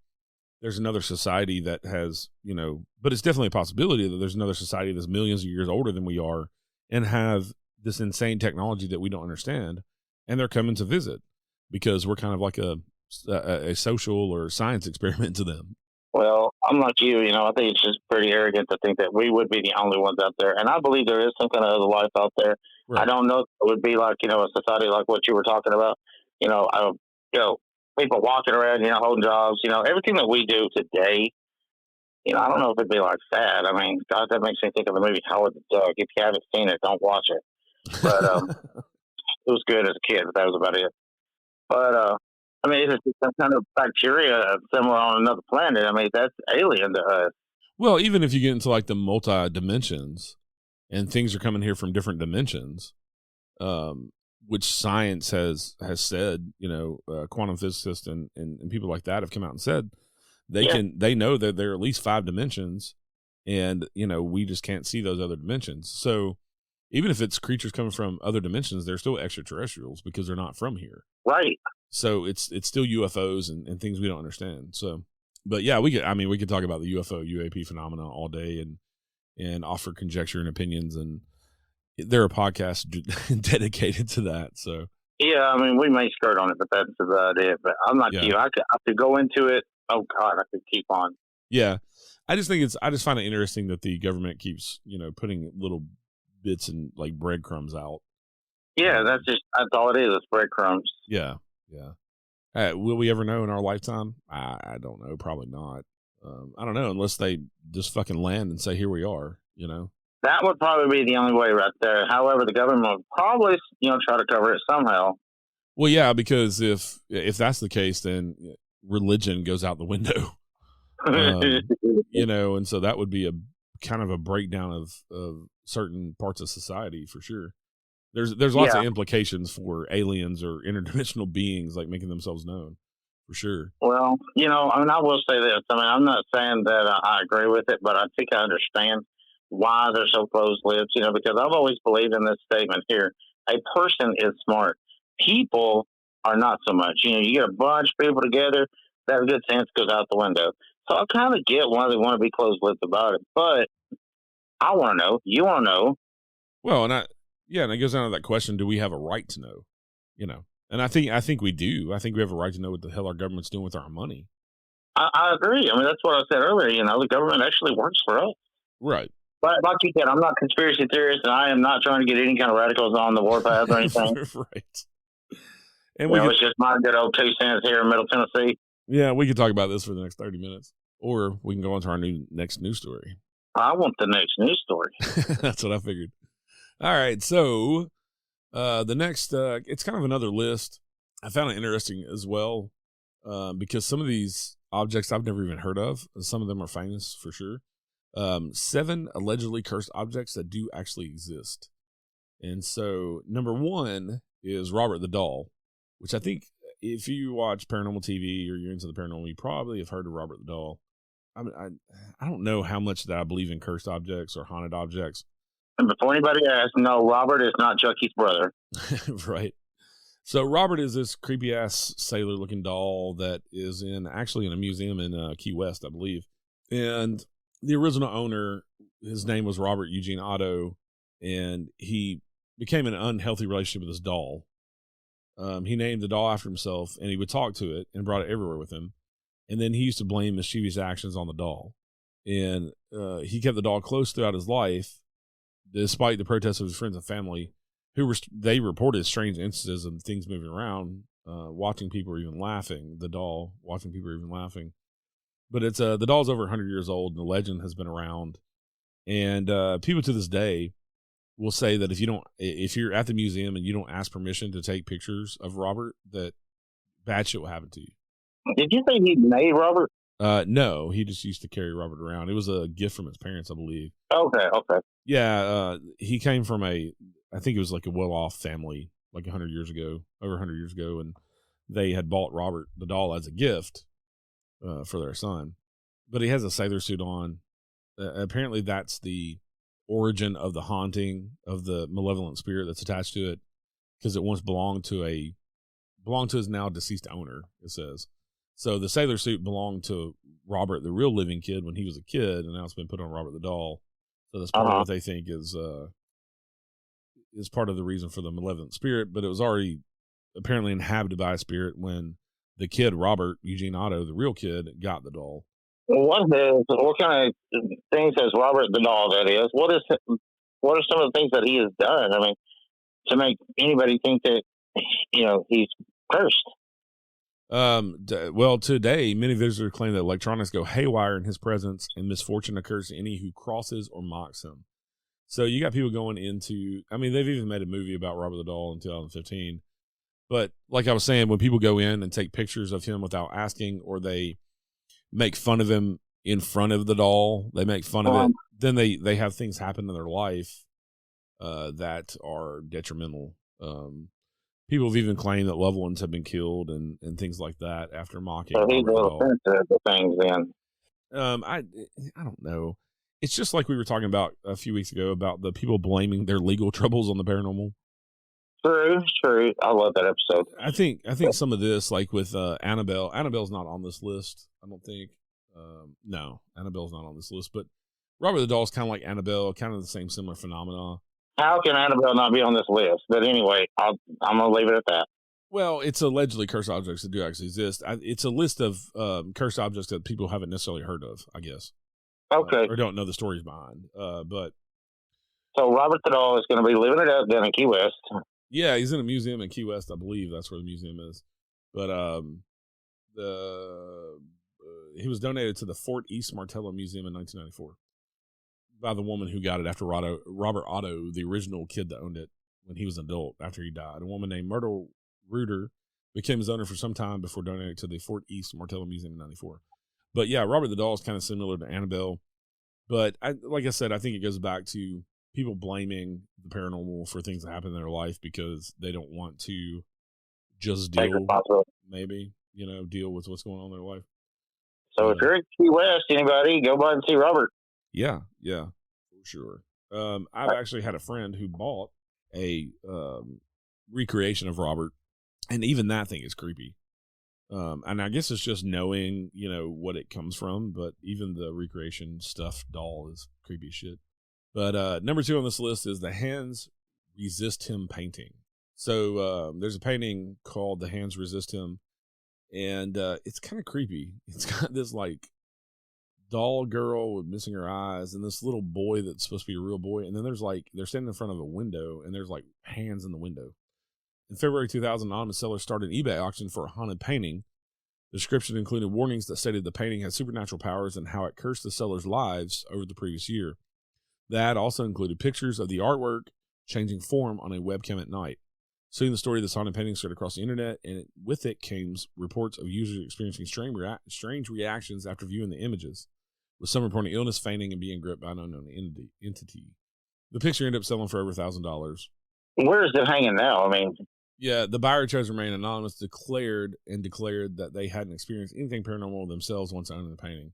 there's another society that has, you know, but it's definitely a possibility that there's another society that's millions of years older than we are and have this insane technology that we don't understand. And they're coming to visit because we're kind of like a social or science experiment to them. Well, I'm like you, you know, I think it's just pretty arrogant to think that we would be the only ones out there. And I believe there is some kind of other life out there. Right. I don't know if it would be like, you know, a society like what you were talking about, you know, people walking around, you know, holding jobs, you know, everything that we do today, you know, I don't know if it'd be like that. I mean, God, that makes me think of the movie Howard the Duck. If you haven't seen it, don't watch it. But it was good as a kid, but that was about it. But, I mean, it's just some kind of bacteria somewhere on another planet. I mean, that's alien to us. Well, even if you get into like the multi-dimensions and things are coming here from different dimensions, which science has said, you know, quantum physicists and people like that have come out and said they know that there are at least 5 dimensions and, you know, we just can't see those other dimensions. So even if it's creatures coming from other dimensions, they're still extraterrestrials because they're not from here. Right. So it's still UFOs and things we don't understand. So, but yeah, we could talk about the UFO UAP phenomena all day and offer conjecture and opinions, and there are podcasts dedicated to that. So Yeah, I mean, we may skirt on it, but that's about it. But I'm not Yeah. you. I could go into it. Oh God, I could keep on. Yeah. I just find it interesting that the government keeps, putting little bits and like breadcrumbs out. Yeah, that's all it is. It's breadcrumbs. Yeah. Yeah. Will we ever know in our lifetime? I don't know. Probably not. I don't know unless they just fucking land and say, here we are, That would probably be the only way right there. However, the government would probably, try to cover it somehow. Well, yeah, because if that's the case, then religion goes out the window. And so that would be a kind of a breakdown of certain parts of society for sure. There's lots of implications for aliens or interdimensional beings like making themselves known, for sure. Well, I will say this. I mean, I'm not saying that I agree with it, but I think I understand why they're so close-lipped, because I've always believed in this statement here. A person is smart. People are not so much. You get a bunch of people together, that good sense goes out the window. So I kind of get why they want to be close-lipped about it, but I want to know. You want to know. Well, and it goes down to that question: do we have a right to know? And I think we do. I think we have a right to know what the hell our government's doing with our money. I agree. I mean, that's what I said earlier. The government actually works for us, right? But like you said, I'm not a conspiracy theorist, and I am not trying to get any kind of radicals on the warpath or anything. Right. And it's just my good old 2 cents here in Middle Tennessee. Yeah, we could talk about this for the next 30 minutes, or we can go on to our next news story. I want the next news story. That's what I figured. All right, so the next, it's kind of another list. I found it interesting as well because some of these objects I've never even heard of. Some of them are famous for sure. 7 allegedly cursed objects that do actually exist. And so number 1 is Robert the Doll, which I think if you watch paranormal TV or you're into the paranormal, you probably have heard of Robert the Doll. I don't know how much that I believe in cursed objects or haunted objects. And before anybody asks, no, Robert is not Chucky's brother. Right. So Robert is this creepy ass sailor looking doll that is actually in a museum in Key West, I believe. And the original owner, his name was Robert Eugene Otto, and he became an unhealthy relationship with this doll. He named the doll after himself, and he would talk to it and brought it everywhere with him. And then he used to blame mischievous actions on the doll. And he kept the doll close throughout his life, despite the protests of his friends and family, they reported strange instances of things moving around, watching people or even laughing. The doll watching people or even laughing. But it's the doll's over 100 years old, and the legend has been around. And people to this day will say that if you're at the museum and you don't ask permission to take pictures of Robert, that bad shit will happen to you. Did you say he made Robert? No, he just used to carry Robert around. It was a gift from his parents, I believe. Okay. Yeah, he came from I think it was like a well-off family, like over 100 years ago, and they had bought Robert the doll as a gift for their son. But he has a sailor suit on. Apparently, that's the origin of the haunting of the malevolent spirit that's attached to it, because it once belonged to his now deceased owner, it says. So the sailor suit belonged to Robert, the real living kid, when he was a kid, and now it's been put on Robert the doll. So that's part of what they think is part of the reason for the malevolent spirit. But it was already apparently inhabited by a spirit when the kid, Robert Eugene Otto, the real kid, got the doll. Well, what kind of things has Robert the doll, that is? What are some of the things that he has done? I mean, to make anybody think that, he's cursed. Well, today, many visitors claim that electronics go haywire in his presence and misfortune occurs to any who crosses or mocks him. So you got people going into, they've even made a movie about Robert the Doll in 2015. But like I was saying, when people go in and take pictures of him without asking, or they make fun of him in front of the doll, they make fun of it, then they have things happen in their life that are detrimental. People have even claimed that loved ones have been killed and things like that after mocking. So he's a little sensitive to things then. I don't know. It's just like we were talking about a few weeks ago about the people blaming their legal troubles on the paranormal. True. I love that episode. I think some of this, like with Annabelle. Annabelle's not on this list, I don't think. No, Annabelle's not on this list. But Robert the Doll is kind of like Annabelle, kind of the same similar phenomena. How can Annabelle not be on this list? But anyway, I'm going to leave it at that. Well, it's allegedly cursed objects that do actually exist. It's a list of cursed objects that people haven't necessarily heard of, I guess. Okay. Or don't know the stories behind. But so Robert the Doll is going to be living it up down in Key West. Yeah, he's in a museum in Key West, I believe. That's where the museum is. But he was donated to the Fort East Martello Museum in 1994 by the woman who got it after Robert Otto, the original kid that owned it when he was an adult after he died. A woman named Myrtle Reuter became his owner for some time before donating it to the Fort East Martello Museum in 94. But yeah, Robert the Doll is kind of similar to Annabelle. But like I said, I think it goes back to people blaming the paranormal for things that happen in their life because they don't want to just deal with what's going on in their life. So if you're in Key West, anybody, go by and see Robert. Yeah, for sure. I've actually had a friend who bought a recreation of Robert, and even that thing is creepy. And I guess it's just knowing, what it comes from, but even the recreation stuffed doll is creepy as shit. But number 2 on this list is the Hands Resist Him painting. So there's a painting called The Hands Resist Him, and it's kind of creepy. It's got this like doll girl with missing her eyes and this little boy that's supposed to be a real boy. And then there's like, they're standing in front of a window and there's like hands in the window. In February 2000, anonymous sellers started an eBay auction for a haunted painting. The description included warnings that stated the painting had supernatural powers and how it cursed the sellers' lives over the previous year. The ad also included pictures of the artwork changing form on a webcam at night. Soon the story of this haunted painting spread across the internet, and with it came reports of users experiencing strange reactions after viewing the images, with some reporting illness, fainting, and being gripped by an unknown entity. The picture ended up selling for over $1,000. Where is it hanging now? I mean, yeah, the buyer chose to remain anonymous, declared that they hadn't experienced anything paranormal themselves once owning the painting.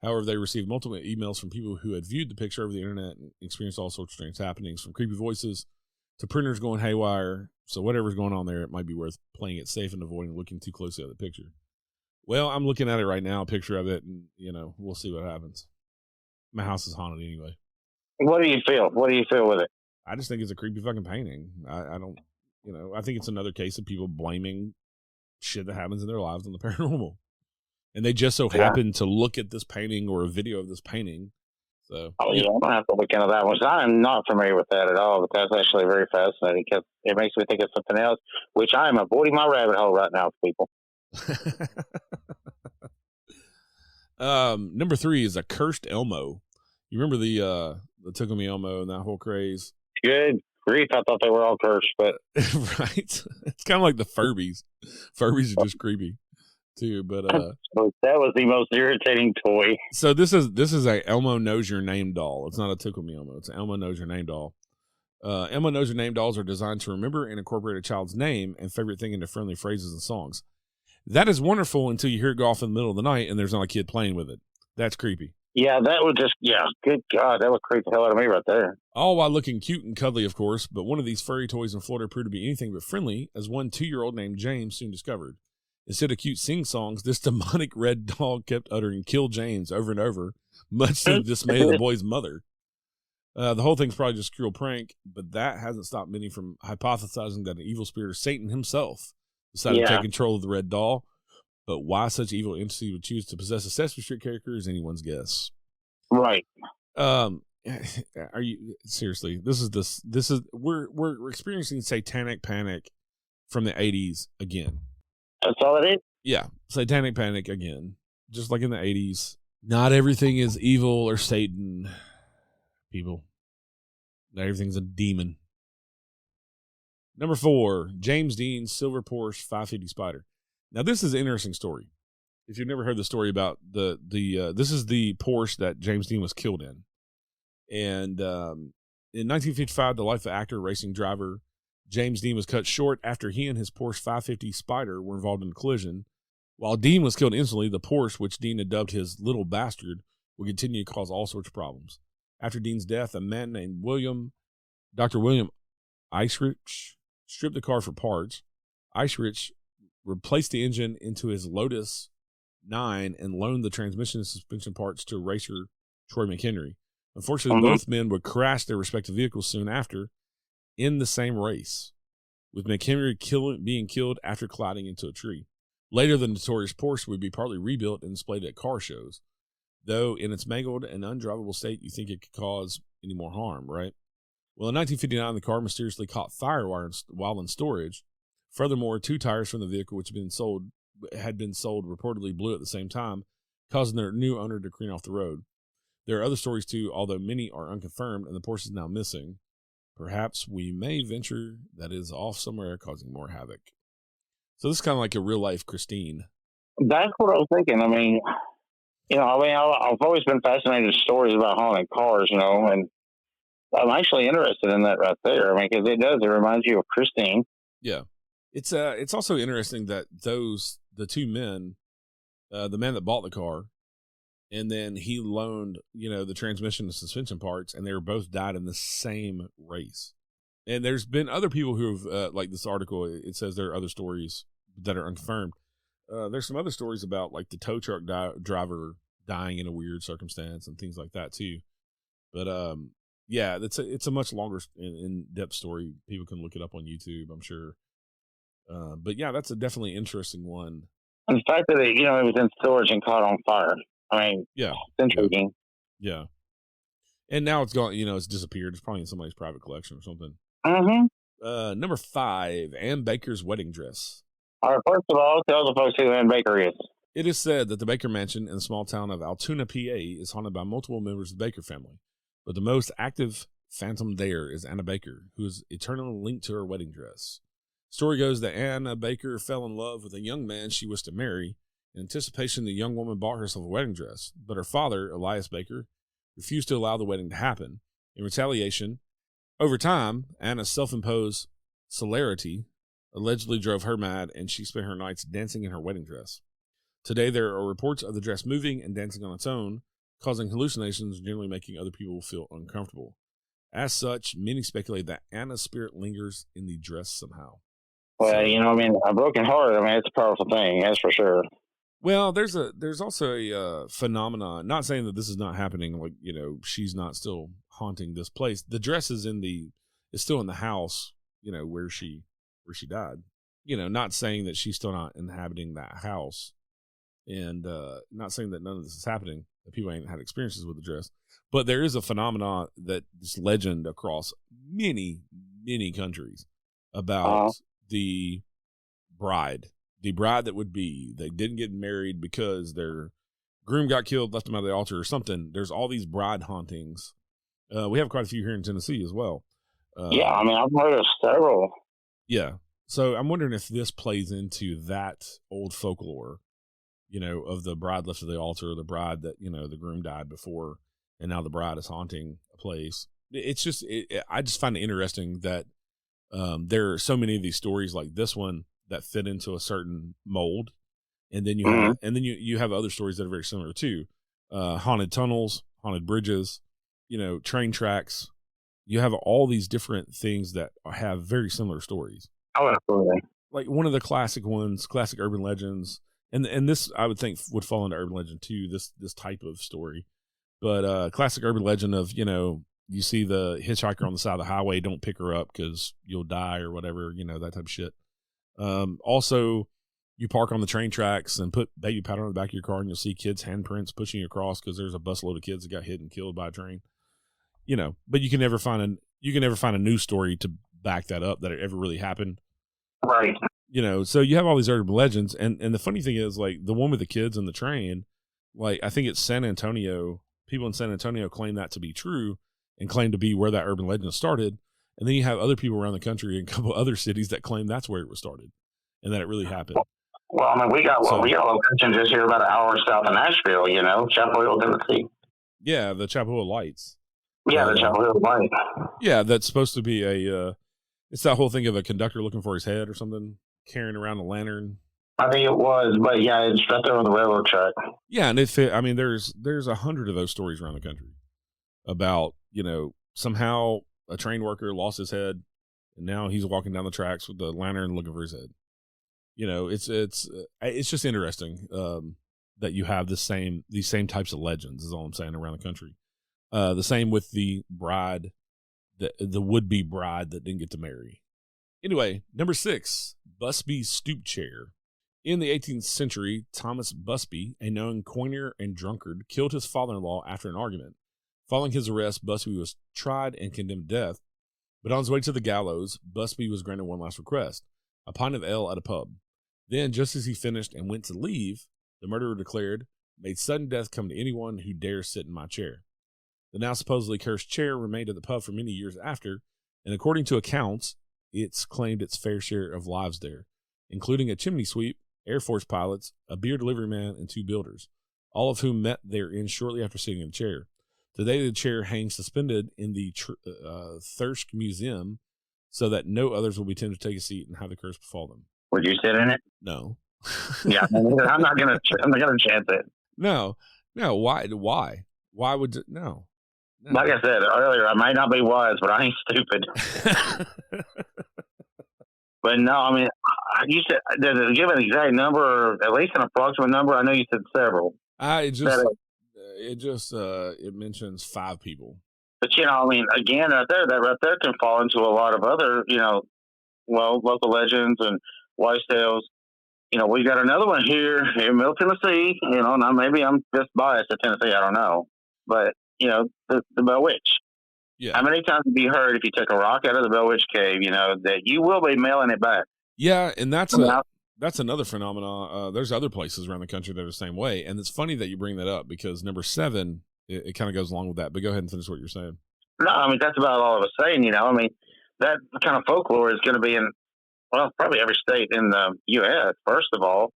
However, they received multiple emails from people who had viewed the picture over the internet and experienced all sorts of strange happenings, from creepy voices to printers going haywire. So whatever's going on there, it might be worth playing it safe and avoiding looking too closely at the picture. Well, I'm looking at it right now, a picture of it, and, we'll see what happens. My house is haunted anyway. What do you feel? What do you feel with it? I just think it's a creepy fucking painting. I don't, I think it's another case of people blaming shit that happens in their lives on the paranormal. And they just so happen to look at this painting or a video of this painting. So, I'm going to have to look into that one. I am not familiar with that at all, but that's actually very fascinating because it makes me think of something else, which I am avoiding my rabbit hole right now, people. Number 3 is a cursed Elmo. You remember the Tickle Me Elmo and that whole craze? Good grief, I thought they were all cursed, but right. It's kind of like the Furbies. Furbies are just creepy too, but that was the most irritating toy. So this is a Elmo Knows Your Name doll. It's not a Tickle Me Elmo. It's an Elmo Knows Your Name doll. Elmo Knows Your Name dolls are designed to remember and incorporate a child's name and favorite thing into friendly phrases and songs. That is wonderful until you hear it go off in the middle of the night and there's not a kid playing with it. That's creepy. Yeah, that would just, good God, that would creep the hell out of me right there. All while looking cute and cuddly, of course, but one of these furry toys in Florida proved to be anything but friendly, as one 2-year-old named James soon discovered. Instead of cute sing-songs, this demonic red dog kept uttering "Kill James" over and over, much to the dismay of the boy's mother. The whole thing's probably just a cruel prank, but that hasn't stopped many from hypothesizing that an evil spirit or Satan himself decided to take control of the red doll. But why such evil entity would choose to possess a Sesame Street character is anyone's guess. Right. Are you seriously? We're experiencing satanic panic from the 80s again. That's all it is? Yeah, satanic panic again. Just like in the 80s. Not everything is evil or Satan, people. Not everything's a demon. Number 4, James Dean's silver Porsche 550 Spider. Now, this is an interesting story. If you've never heard the story about this is the Porsche that James Dean was killed in. And in 1955, the life of actor, racing driver James Dean was cut short after he and his Porsche 550 Spider were involved in a collision. While Dean was killed instantly, the Porsche, which Dean had dubbed his little bastard, would continue to cause all sorts of problems. After Dean's death, a man named Dr. William Eichrich, stripped the car for parts. Eichrich replaced the engine into his Lotus 9 and loaned the transmission and suspension parts to racer Troy McHenry. Unfortunately, both men would crash their respective vehicles soon after, in the same race, with McHenry being killed after colliding into a tree. Later, the notorious Porsche would be partly rebuilt and displayed at car shows, though in its mangled and undrivable state, you think it could cause any more harm, right? Well, in 1959, the car mysteriously caught fire while in storage. Furthermore, 2 tires from the vehicle, which had been sold, reportedly blew at the same time, causing their new owner to careen off the road. There are other stories too, although many are unconfirmed, and the Porsche is now missing. Perhaps we may venture that it is off somewhere, causing more havoc. So this is kind of like a real life Christine. That's what I was thinking. I mean, I've always been fascinated with stories about haunted cars, and I'm actually interested in that right there. I mean, because it reminds you of Christine. Yeah. It's also interesting that the 2 men, the man that bought the car, and then he loaned, the transmission and suspension parts, and they were both died in the same race. And there's been other people who have, like this article, it says there are other stories that are unconfirmed. There's some other stories about like the tow truck driver dying in a weird circumstance and things like that too. But yeah, it's a much longer in-depth story. People can look it up on YouTube, I'm sure. But yeah, that's a definitely interesting one. And the fact that it was in storage and caught on fire. I mean, yeah, it's intriguing. Yeah. And now it's gone, it's disappeared. It's probably in somebody's private collection or something. Mm-hmm. Number 5, Ann Baker's wedding dress. All right, first of all, tell the folks who Ann Baker is. It is said that the Baker Mansion in the small town of Altoona, PA, is haunted by multiple members of the Baker family. But the most active phantom there is Anna Baker, who is eternally linked to her wedding dress. Story goes that Anna Baker fell in love with a young man she wished to marry. In anticipation, the young woman bought herself a wedding dress, but her father, Elias Baker, refused to allow the wedding to happen. In retaliation, over time, Anna's self-imposed celerity allegedly drove her mad, and she spent her nights dancing in her wedding dress. Today, there are reports of the dress moving and dancing on its own, causing hallucinations, generally making other people feel uncomfortable. As such, many speculate that Anna's spirit lingers in the dress somehow. Well, a broken heart, it's a powerful thing, that's for sure. Well, there's also a phenomenon, not saying that this is not happening, like, she's not still haunting this place. The dress is still in the house, where she died. Not saying that she's still not inhabiting that house, and not saying that none of this is happening, that people ain't had experiences with the dress. But there is a phenomenon that this legend across many, many countries about the bride that would be, they didn't get married because their groom got killed, left them at the altar or something. There's all these bride hauntings. We have quite a few here in Tennessee as well. Yeah, I've heard of several. Yeah. So I'm wondering if this plays into that old folklore, of the bride left at the altar, the bride that, the groom died before, and now the bride is haunting a place. It's just, I just find it interesting that there are so many of these stories like this one that fit into a certain mold, and then you have other stories that are very similar too. Haunted tunnels, haunted bridges, train tracks. You have all these different things that have very similar stories. Oh, absolutely. Like one of the classic ones, classic urban legends, and this I would think would fall into urban legend too. This type of story, but classic urban legend of you see the hitchhiker on the side of the highway, don't pick her up because you'll die or whatever, that type of shit. Also, you park on the train tracks and put baby powder on the back of your car, and you'll see kids' handprints pushing you across because there's a busload of kids that got hit and killed by a train. But you can never find a news story to back that up that it ever really happened. Right. So you have all these urban legends, and the funny thing is, like, the one with the kids and the train, like, I think it's San Antonio. People in San Antonio claim that to be true and claim to be where that urban legend started. And then you have other people around the country and a couple other cities that claim that's where it was started and that it really happened. Well, we got locations just here about an hour south of Nashville, Chapel Hill, Tennessee. Yeah, the Chapel Hill Lights. Yeah, the Chapel Hill Lights. Yeah, that's supposed to be it's that whole thing of a conductor looking for his head or something, carrying around a lantern. I think it was, but yeah, it's right there on the railroad track. Yeah, and there's 100 of those stories around the country about, somehow a train worker lost his head, and now he's walking down the tracks with the lantern looking for his head. It's just interesting that you have these same types of legends, is all I'm saying, around the country. The same with the bride the would-be bride that didn't get to marry. Anyway, number 6, Busby's stoop chair. In the 18th century, Thomas Busby, a known coiner and drunkard, killed his father-in-law after an argument. Following his arrest, Busby was tried and condemned to death, but on his way to the gallows, Busby was granted one last request, a pint of ale at a pub. Then, just as he finished and went to leave, the murderer declared, "May sudden death come to anyone who dares sit in my chair." The now supposedly cursed chair remained at the pub for many years after, and according to accounts, it's claimed its fair share of lives there, including a chimney sweep, Air Force pilots, a beer delivery man, and 2 builders, all of whom met therein shortly after sitting in the chair. Today, the chair hangs suspended in the Thirsk Museum so that no others will be tempted to take a seat and have the curse befall them. Would you sit in it? No. Yeah, I'm not gonna chance it. No. Why? Why would no? Like I said earlier, I might not be wise, but I ain't stupid. But no, I mean, you said, does it give an exact number or at least an approximate number? I know you said several. It mentions 5 people. But I mean, again, that right there can fall into a lot of other, local legends and wise tales. We got another one here in Middle Tennessee. Now maybe I'm just biased to Tennessee. I don't know, but the Bell Witch. Yeah. How many times have you heard if you take a rock out of the Bell Witch cave, that you will be mailing it back? Yeah, and that's another phenomenon. There's other places around the country that are the same way, and it's funny that you bring that up because number 7, it kind of goes along with that. But go ahead and finish what you're saying. No, I mean that's about all I was saying. I mean that kind of folklore is going to be in probably every state in the U.S. First of all,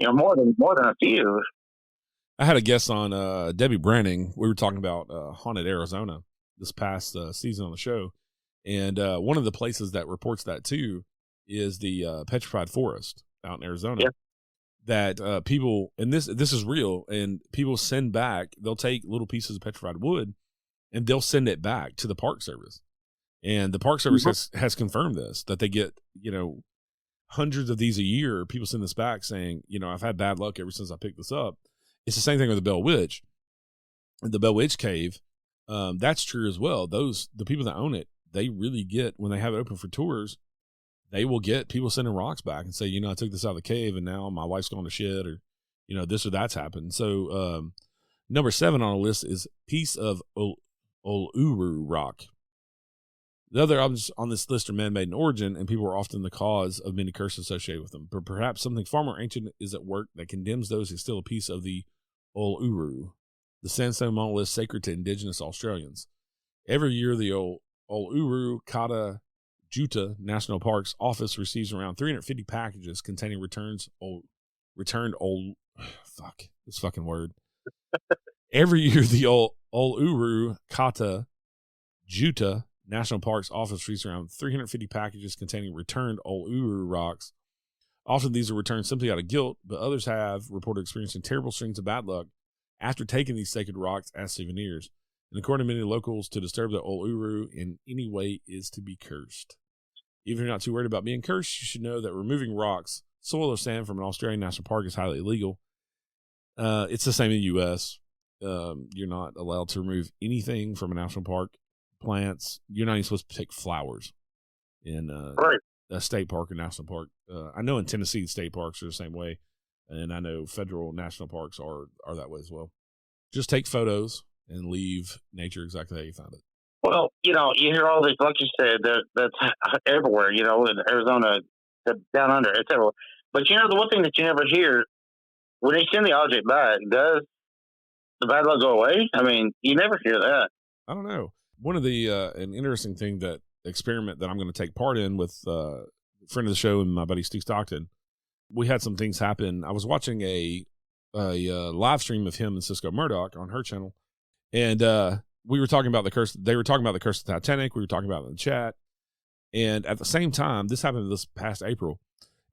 more than a few. I had a guest on Debbie Branning. We were talking about haunted Arizona this past season on the show, and one of the places that reports that too is the Petrified Forest out in Arizona. Yeah. That people, and this is real, and people send back. They'll take little pieces of petrified wood, and they'll send it back to the Park Service, and the Park Service has confirmed this, that they get hundreds of these a year. People send this back saying, I've had bad luck ever since I picked this up. It's the same thing with the Bell Witch. The Bell Witch Cave, that's true as well. The people that own it, they really get, when they have it open for tours, they will get people sending rocks back and say, I took this out of the cave and now my wife's going to shit, or, this or that's happened. So, number 7 on the list is piece of Uluru rock. The other objects on this list are man-made in origin, and people are often the cause of many curses associated with them. But perhaps something far more ancient is at work that condemns those who steal a piece of the Uluru, the sandstone monolith sacred to indigenous Australians. Every year, the Uluru Kata Juta National Parks office receives around 350 packages containing Every year, the Uluru Kata Juta National Parks office receives around 350 packages containing returned Uluru rocks. Often these are returned simply out of guilt, but others have reported experiencing terrible strings of bad luck after taking these sacred rocks as souvenirs. And according to many locals, to disturb the Uluru in any way is to be cursed. Even if you're not too worried about being cursed, you should know that removing rocks, soil, or sand from an Australian national park is highly illegal. It's the same in the U.S. You're not allowed to remove anything from a national park. Plants. You're not even supposed to take flowers in a state park or national park. I know in Tennessee, state parks are the same way, and I know federal national parks are that way as well. Just take photos and leave nature exactly how you found it. Well, you hear all these, like you said, that's everywhere, in Arizona, down under, it's everywhere. But the one thing that you never hear, when they send the object back, does the bad luck go away? I mean, you never hear that. I don't know. One of the an interesting thing, that experiment that I'm going to take part in with a friend of the show and my buddy Steve Stockton, we had some things happen. I was watching a live stream of him and Cisco Murdoch on her channel, and we were talking about the curse. They were talking about the curse of the Titanic. We were talking about it in the chat, and at the same time, this happened this past April.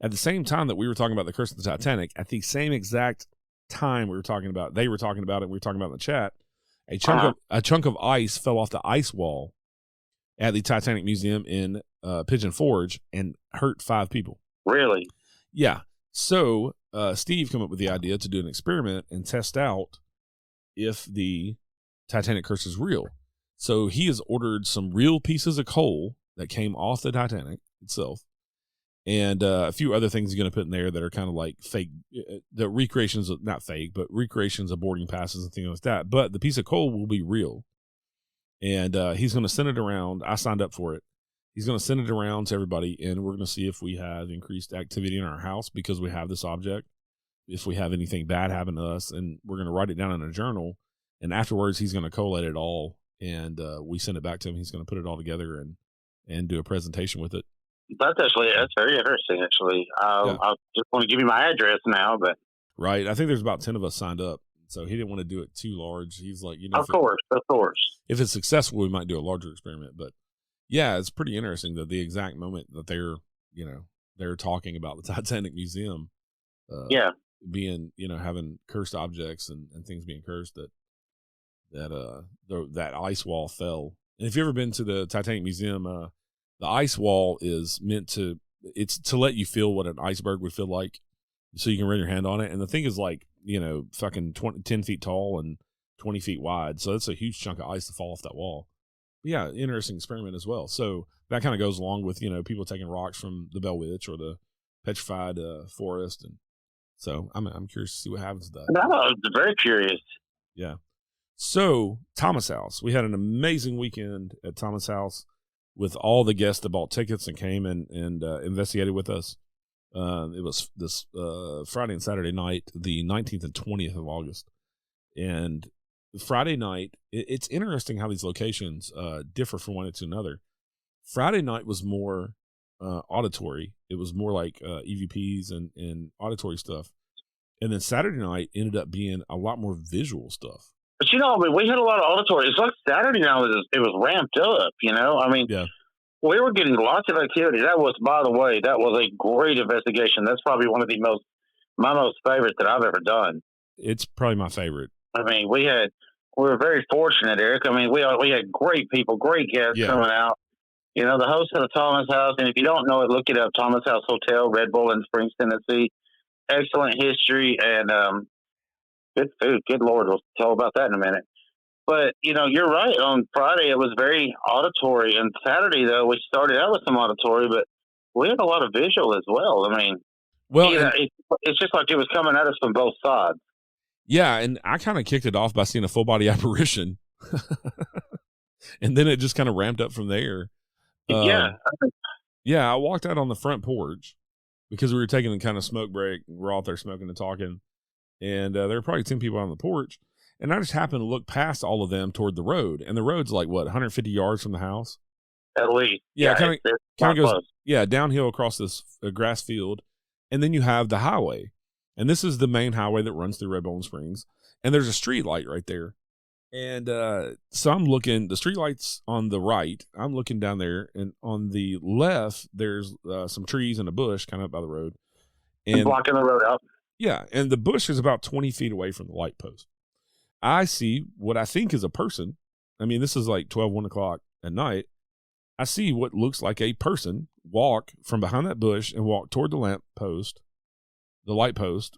At the same time that we were talking about the curse of the Titanic, at the same exact time they were talking about it, and we were talking about it in the chat. A chunk of ice fell off the ice wall at the Titanic Museum in Pigeon Forge and hurt 5 people. Really? Yeah. So Steve came up with the idea to do an experiment and test out if the Titanic curse is real. So he has ordered some real pieces of coal that came off the Titanic itself, and a few other things he's going to put in there that are kind of like fake, the recreations of, not fake, but recreations of boarding passes and things like that. But the piece of coal will be real, and he's going to send it around. I signed up for it. He's going to send it around to everybody, and we're going to see if we have increased activity in our house because we have this object, if we have anything bad happen to us, and we're going to write it down in a journal, and afterwards he's going to collate it all, and we send it back to him. He's going to put it all together and do a presentation with it. That's very interesting, actually. I just want to give you my address now, but. Right. I think there's about 10 of us signed up, so he didn't want to do it too large. He's like, of course. If it's successful, we might do a larger experiment, but yeah, it's pretty interesting that the exact moment that they're talking about the Titanic Museum, being, having cursed objects and things being cursed, that ice wall fell. And if you've ever been to the Titanic Museum, the ice wall is meant to let you feel what an iceberg would feel like, so you can run your hand on it. And the thing is like, fucking 10 feet tall and 20 feet wide. So that's a huge chunk of ice to fall off that wall. But yeah, interesting experiment as well. So that kind of goes along with, people taking rocks from the Bell Witch or the petrified forest. And so I'm curious to see what happens to that. No, I was very curious. Yeah. So Thomas House, we had an amazing weekend at Thomas House with all the guests that bought tickets and came and investigated with us. It was this Friday and Saturday night, the 19th and 20th of August. And Friday night, it's interesting how these locations differ from one to another. Friday night was more auditory. It was more like EVPs and auditory stuff. And then Saturday night ended up being a lot more visual stuff. But we had a lot of auditory. It's like Saturday now, it was ramped up, Yeah. We were getting lots of activity. That was, by the way, a great investigation. That's probably one of my most favorites that I've ever done. It's probably my favorite. We were very fortunate, Eric. We had great people, great guests coming out. The host of the Thomas House, and if you don't know it, look it up, Thomas House Hotel, Red Bull in Springs, Tennessee. Excellent history and good food. Good Lord, we'll tell about that in a minute. But, you're right. On Friday, it was very auditory. And Saturday, though, we started out with some auditory, but we had a lot of visual as well. It's just like it was coming at us from both sides. Yeah, and I kind of kicked it off by seeing a full-body apparition. And then it just kind of ramped up from there. Yeah, I walked out on the front porch because we were taking a kind of smoke break. We're out there smoking and talking. And there were probably 10 people on the porch. And I just happened to look past all of them toward the road. And the road's like, 150 yards from the house? At least. Yeah, kind of goes downhill across this grass field. And then you have the highway. And this is the main highway that runs through Red Bone Springs. And there's a street light right there. And so I'm looking, the street light's on the right. I'm looking down there. And on the left, there's some trees and a bush kind of by the road. And blocking the road out. Yeah, and the bush is about 20 feet away from the light post. I see what I think is a person. This is like 1 o'clock at night. I see what looks like a person walk from behind that bush and walk toward the light post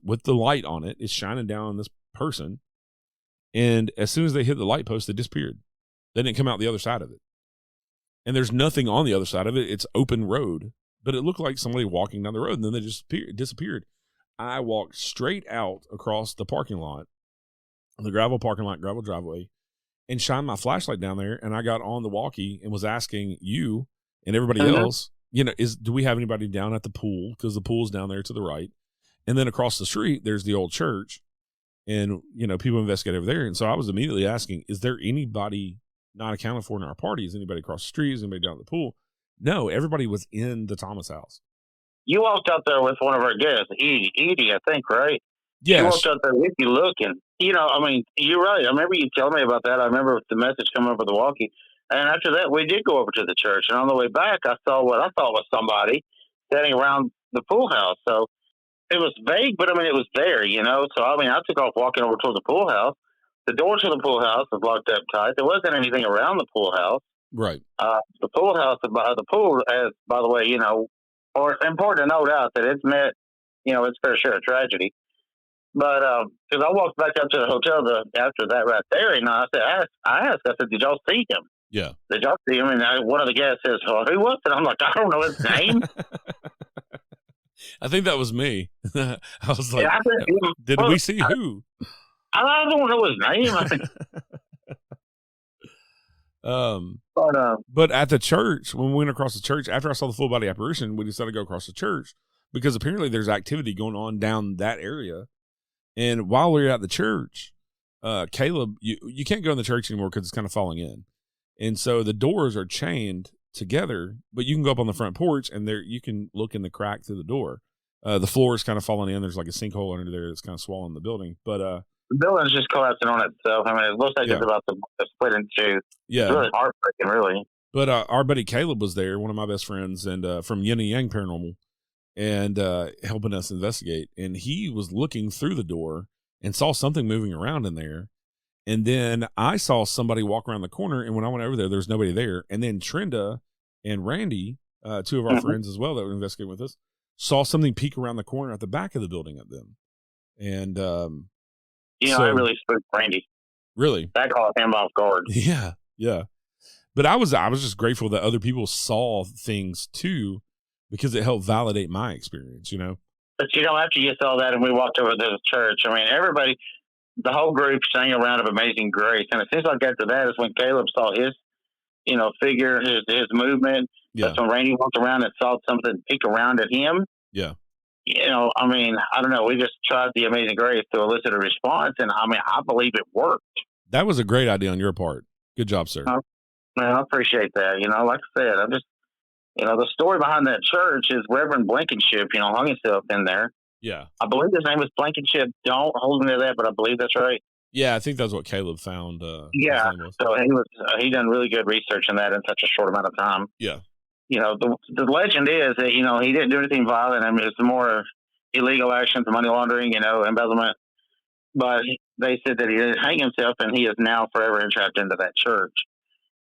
with the light on it. It's shining down on this person. And as soon as they hit the light post, they disappeared. They didn't come out the other side of it. And there's nothing on the other side of it. It's open road. But it looked like somebody walking down the road, and then they just disappeared. I walked straight out across the parking lot, the gravel parking lot, gravel driveway, and shined my flashlight down there. And I got on the walkie and was asking you and everybody else, do we have anybody down at the pool? Because the pool's down there to the right. And then across the street, there's the old church. And, people investigate over there. And so I was immediately asking, is there anybody not accounted for in our party? Is anybody across the street? Is anybody down at the pool? No, everybody was in the Thomas House. You walked out there with one of our guests, Edie, I think, right? Yeah. She walked out there with you looking. You're right. I remember you telling me about that. I remember the message coming over the walkie. And after that, we did go over to the church. And on the way back, I saw what I thought was somebody standing around the pool house. So it was vague, but it was there, So, I took off walking over toward the pool house. The door to the pool house was locked up tight. There wasn't anything around the pool house. Right. The pool house, the pool, as by the way, or important to note out that it's met, its fair share of tragedy. But because I walked back up to the hotel after that right there, I said, I said, did y'all see him? Yeah. Did y'all see him? And one of the guys says, oh, who was it? I'm like, I don't know his name. I think that was me. I was like, did we see who? I don't know his name. But at the church, when we went across the church, after I saw the full body apparition, we decided to go across the church because apparently there's activity going on down that area. And while we were at the church, Caleb, you can't go in the church anymore because it's kind of falling in. And so the doors are chained together, but you can go up on the front porch and there you can look in the crack through the door. The floor is kind of falling in. There's like a sinkhole under there that's kind of swallowing the building. But the building's just collapsing on itself. I mean, it looks like it's about to split in two. Yeah. It's really heartbreaking, really. But our buddy Caleb was there, one of my best friends, and from Yin and Yang Paranormal, and helping us investigate. And he was looking through the door and saw something moving around in there. And then I saw somebody walk around the corner, and when I went over there was nobody there. And then Trenda and Randy, two of our friends as well that were investigating with us, saw something peek around the corner at the back of the building at them. And I really spooked Randy. Really? That caught him off guard. Yeah, yeah. But I was just grateful that other people saw things too, because it helped validate my experience, you know. But after you saw that and we walked over to the church, I mean, everybody, the whole group sang a round of Amazing Grace. And it seems like after that is when Caleb saw his, figure, his movement. Yeah. That's when Randy walked around and saw something peek around at him. Yeah. I mean, I don't know. We just tried the Amazing Grace to elicit a response. And I mean, I believe it worked. That was a great idea on your part. Good job, sir. I appreciate that. Like I said, I'm just, the story behind that church is Reverend Blankenship, hung himself in there. Yeah. I believe his name was Blankenship. Don't hold me to that, but I believe that's right. Yeah, I think that's what Caleb found. Yeah. So he done really good research on that in such a short amount of time. Yeah. The legend is that, he didn't do anything violent. I mean, it's more illegal actions, money laundering, embezzlement. But they said that he didn't hang himself, and he is now forever entrapped into that church.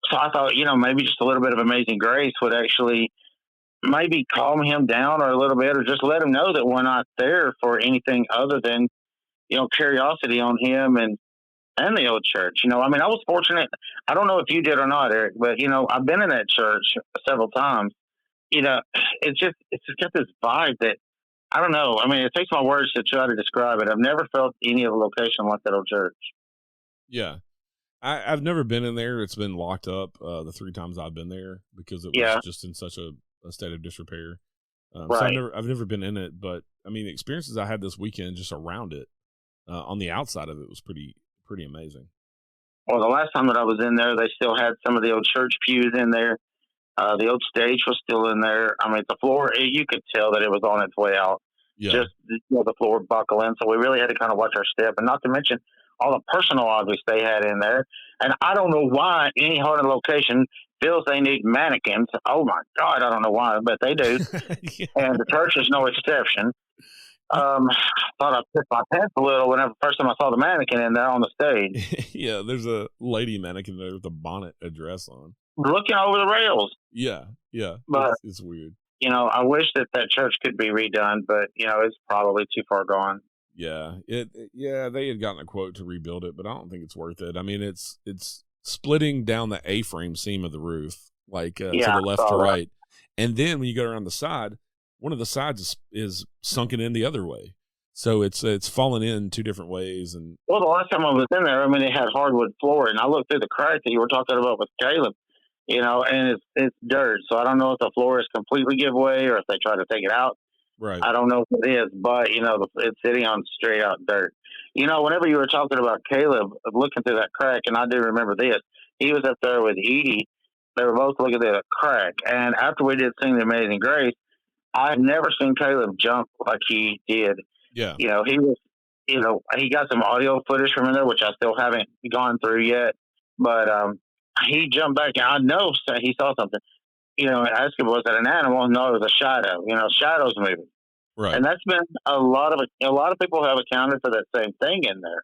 So I thought, maybe just a little bit of Amazing Grace would actually maybe calm him down or a little bit, or just let him know that we're not there for anything other than, curiosity on him and the old church. I mean, I was fortunate. I don't know if you did or not, Eric, but, I've been in that church several times. It's just got this vibe that, I don't know. I mean, it takes my words to try to describe it. I've never felt any other location like that old church. Yeah. I've never been in there. It's been locked up the 3 times I've been there because it was just in such a state of disrepair. Right. So I've never been in it, but I mean, the experiences I had this weekend just around it, on the outside of it, was pretty amazing. Well, the last time that I was in there, they still had some of the old church pews in there. The old stage was still in there. I mean, the floor, you could tell that it was on its way out. Yeah. Just the floor buckling. So we really had to kind of watch our step, and not to mention all the personal objects they had in there. And I don't know why any haunted location feels they need mannequins. Oh my God, I don't know why, but they do. Yeah. And the church is no exception. Thought I pissed my pants a little whenever first time I saw the mannequin in there on the stage. Yeah, there's a lady mannequin there with a bonnet, a dress on, looking over the rails. Yeah, but it's weird. I wish that church could be redone, but it's probably too far gone. Yeah, they had gotten a quote to rebuild it, but I don't think it's worth it. I mean, it's splitting down the A-frame seam of the roof, like to the left to right, and then when you go around the side, one of the sides is sunken in the other way, so it's fallen in 2 different ways. And well, the last time I was in there, I mean, it had hardwood floor, and I looked through the crack that you were talking about with Caleb, and it's dirt, so I don't know if the floor is completely give way or if they try to take it out. Right. I don't know what it is, but, it's sitting on straight out dirt. Whenever you were talking about Caleb looking through that crack, and I do remember this, he was up there with Edie. They were both looking through the crack. And after we did Sing the Amazing Grace, I've never seen Caleb jump like he did. Yeah. He was, he got some audio footage from in there, which I still haven't gone through yet. But he jumped back, and I know he saw something. And asked him, was it an animal? No, it was a shadow. Shadows moving. Right. And that's been a lot of people have accounted for that same thing in there.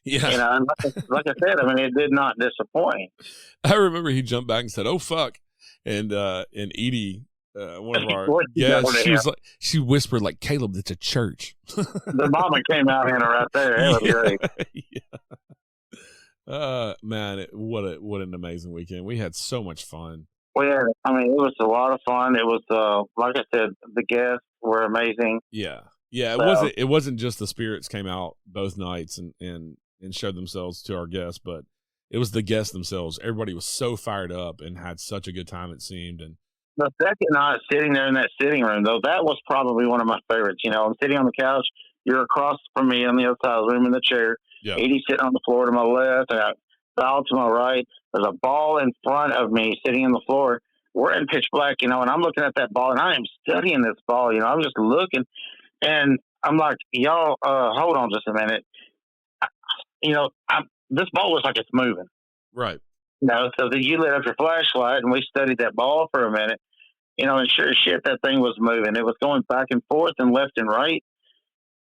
Yeah. And like I said, I mean, it did not disappoint. I remember he jumped back and said, "Oh fuck," and Edie one of our What you got guests, over she there? was like, she whispered like, "Caleb, it's a church." The mama came out in her right there. That was great. Man, what an amazing weekend. We had so much fun. Well, yeah, I mean, it was a lot of fun. It was, like I said, the guests were amazing. Yeah. It So, wasn't just the spirits came out both nights and showed themselves to our guests, but it was the guests themselves. Everybody was so fired up and had such a good time, it seemed. And the second night sitting there in that sitting room, though, that was probably one of my favorites. You know, I'm sitting on the couch. You're across from me on the other side of the room in the chair. yeah, Edie's sitting on the floor to my left. I got Val to my right. There's a ball in front of me sitting on the floor. We're in pitch black, you know, and I'm looking at that ball, and I am studying this ball. You know, I'm just looking, and I'm like, y'all, hold on just a minute. You know, this ball looks like it's moving. right. You know, so then you lit up your flashlight, and we studied that ball for a minute. You know, and sure as shit, that thing was moving. It was going back and forth and left and right.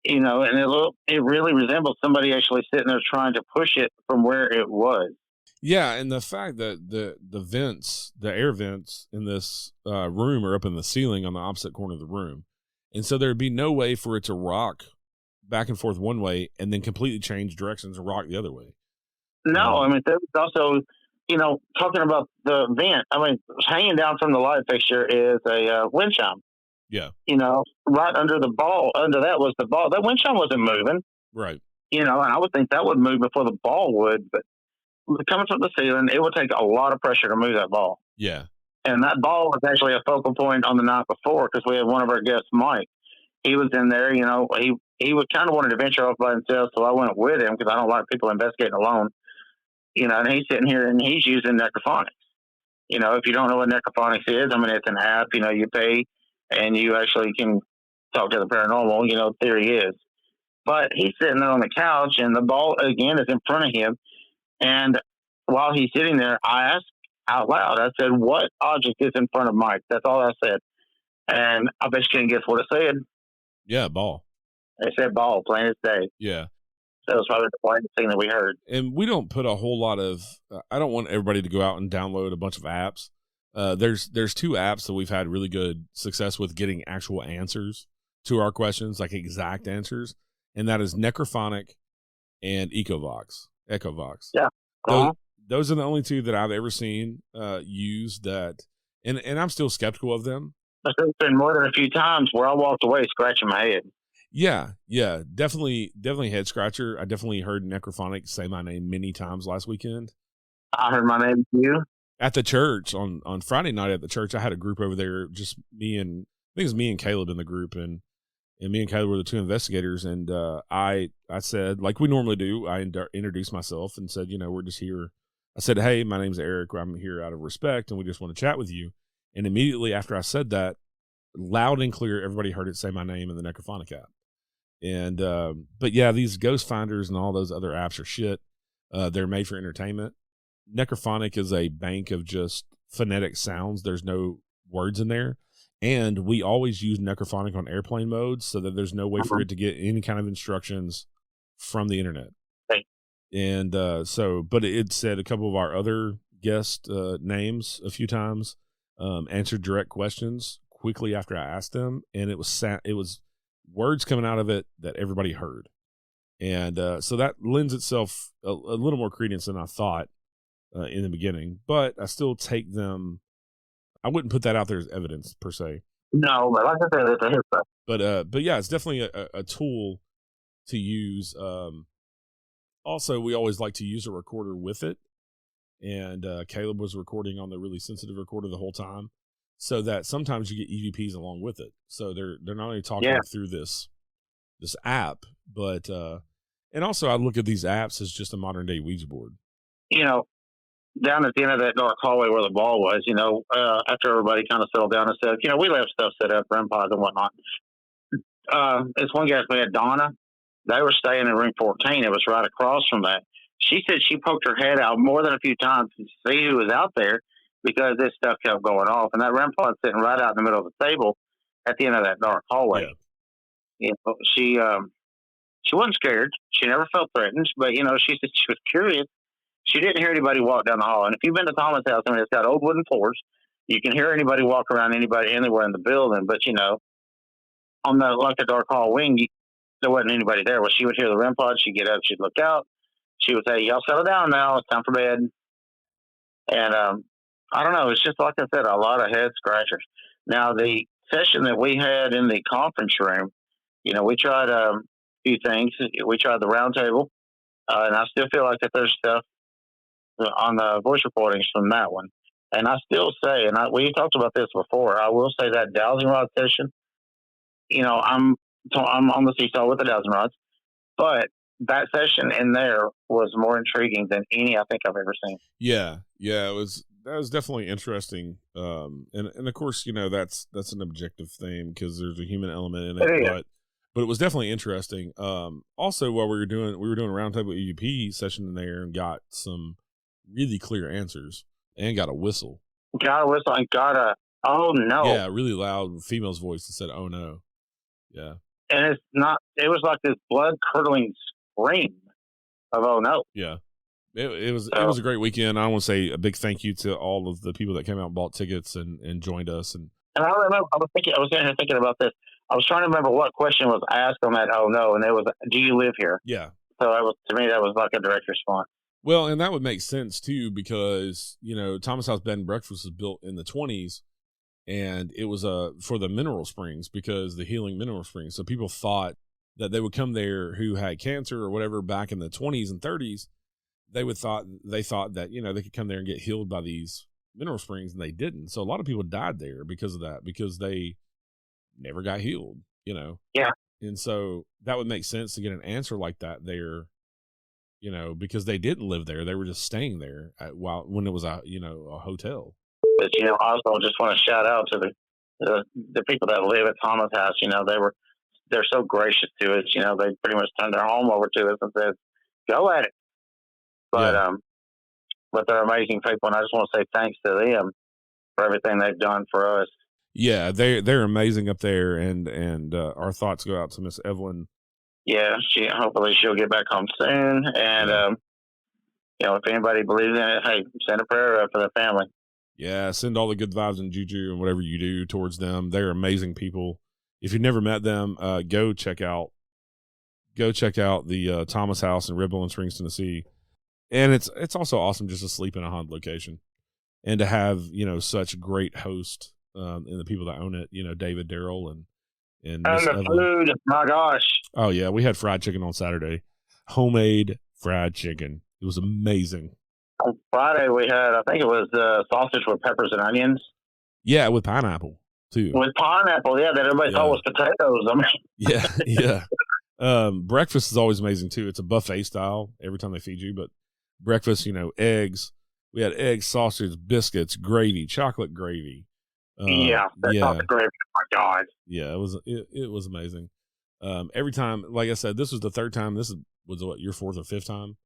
You know, and it really resembled somebody actually sitting there trying to push it from where it was. Yeah, and the fact that the vents, the air vents in this room are up in the ceiling on the opposite corner of the room, and so there'd be no way for it to rock back and forth one way and then completely change directions and rock the other way. No, I mean, there was also, you know, talking about the vent. I mean, hanging down from the light fixture is a wind chime. Yeah. You know, right under the ball, under that was the ball. That wind chime wasn't moving. Right. You know, and I would think that would move before the ball would, but coming from the ceiling, it would take a lot of pressure to move that ball. Yeah. And that ball was actually a focal point on the night before because we had one of our guests, Mike. He was in there, you know, he would kind of wanted to venture off by himself, so I went with him because I don't like people investigating alone. You know, and he's sitting here and he's using necrophonics. You know, if you don't know what necrophonics is, I mean, it's an app, you know, you pay and you actually can talk to the paranormal, you know, theory is. But he's sitting there on the couch and the ball, again, is in front of him. And while he's sitting there, I asked out loud, I said, what object is in front of Mike? That's all I said. And I bet you can't guess what it said. Yeah, ball. It said ball, plain as day. Yeah. That was probably the plainest thing that we heard. And we don't put a whole lot of I don't want everybody to go out and download a bunch of apps. There's two apps that we've had really good success with getting actual answers to our questions, like exact answers, and that is Necrophonic and Echovox. Yeah. Those are the only two that I've ever seen use that, and I'm still skeptical of them. There's been more than a few times where I walked away scratching my head. Yeah, definitely head scratcher. I definitely heard Necrophonic say my name many times last weekend. I heard my name too. At the church on Friday night at the church, I had a group over there, just me and I think it was me and Caleb in the group, and me and Caleb were the two investigators. And I said, like we normally do, I introduced myself and said, you know, we're just here. I said, hey, my name's Eric. I'm here out of respect, and we just want to chat with you. And immediately after I said that, loud and clear, everybody heard it say my name in the Necrophonic app. And but yeah, these ghost finders and all those other apps are shit. They're made for entertainment. Necrophonic is a bank of just phonetic sounds. There's no words in there, and we always use Necrophonic on airplane mode so that there's no way for it to get any kind of instructions from the internet. Right. And but it said a couple of our other guest names a few times, answered direct questions quickly after I asked them, and it was words coming out of it that everybody heard. And so that lends itself a little more credence than I thought in the beginning, but I still take them. I wouldn't put that out there as evidence per se. No, but like I said, it's a hit. But yeah, it's definitely a tool to use. Also, we always like to use a recorder with it, and Caleb was recording on the really sensitive recorder the whole time, so that sometimes you get EVPs along with it. So they're not only talking through this app, but and also I look at these apps as just a modern day Ouija board. You know, down at the end of that dark hallway where the ball was, you know, after everybody kind of settled down and said, you know, we left stuff set up, REM pods and whatnot. This one guy we had, Donna, they were staying in room 14. It was right across from that. She said she poked her head out more than a few times to see who was out there because this stuff kept going off. And that REM pod sitting right out in the middle of the table at the end of that dark hallway. Yeah. You know, she wasn't scared. She never felt threatened, but, you know, she said she was curious. She didn't hear anybody walk down the hall. And if you've been to Thomas' house, I mean, it's got old wooden floors. You can hear anybody walk around, anybody anywhere in the building, but on the dark hall wing, there wasn't anybody there. Well, she would hear the REM pod. She'd get up, she'd look out. She would say, "Y'all settle down now. It's time for bed." And I don't know. It's just like I said, a lot of head scratchers. Now, the session that we had in the conference room, we tried a few things. We tried the round table, and I still feel like that there's stuff on the voice recordings from that one. And I still say, and we talked about this before, I will say that dowsing rod session, I'm on the seesaw with the dowsing rods, but that session in there was more intriguing than any I think I've ever seen. Yeah, that was definitely interesting. And of course, that's an objective thing because there's a human element in it, but it was definitely interesting. Also, while we were doing a roundtable EVP session in there and got some really clear answers and got a whistle. Got a whistle and got a "oh no." Yeah, a really loud female's voice that said "oh no." Yeah. And it was like this blood curdling scream of "oh no." Yeah. It was a great weekend. I want to say a big thank you to all of the people that came out and bought tickets and joined us. And I remember I was sitting here thinking about this. I was trying to remember what question was asked on that "oh no," and it was, "do you live here?" Yeah. So to me that was like a direct response. Well, and that would make sense too because Thomas House Bed and Breakfast was built in the 1920s, and it was for the mineral springs because the healing mineral springs. So people thought that they would come there who had cancer or whatever back in the 20s and 30s. They thought that they could come there and get healed by these mineral springs, and they didn't. So a lot of people died there because of that, because they never got healed. Yeah. And so that would make sense to get an answer like that there. Because they didn't live there, they were just staying there when it was a hotel. But I also just want to shout out to the people that live at Thomas House. They're so gracious to us. They pretty much turned their home over to us and said, "Go at it." But but they're amazing people, and I just want to say thanks to them for everything they've done for us. Yeah, they're amazing up there, and our thoughts go out to Miss Evelyn. Yeah, hopefully she'll get back home soon. And, if anybody believes in it, hey, send a prayer up for the family. Yeah, send all the good vibes and juju and whatever you do towards them. They're amazing people. If you've never met them, go check out the Thomas House in Red Bull in Springs, Tennessee. And it's also awesome just to sleep in a haunted location and to have, such great hosts and the people that own it, David, Darrell, and the food, my gosh. Oh, yeah. We had fried chicken on Saturday. Homemade fried chicken. It was amazing. On Friday, we had, I think it was sausage with peppers and onions. Yeah, with pineapple, too. With pineapple, yeah, that everybody thought was potatoes. Yeah. Breakfast is always amazing, too. It's a buffet style every time they feed you. But breakfast, eggs. We had eggs, sausage, biscuits, gravy, chocolate gravy. Chocolate gravy. Oh, my God. Yeah, it was amazing. Every time, like I said, this was the third time. This was what, your fourth or fifth time?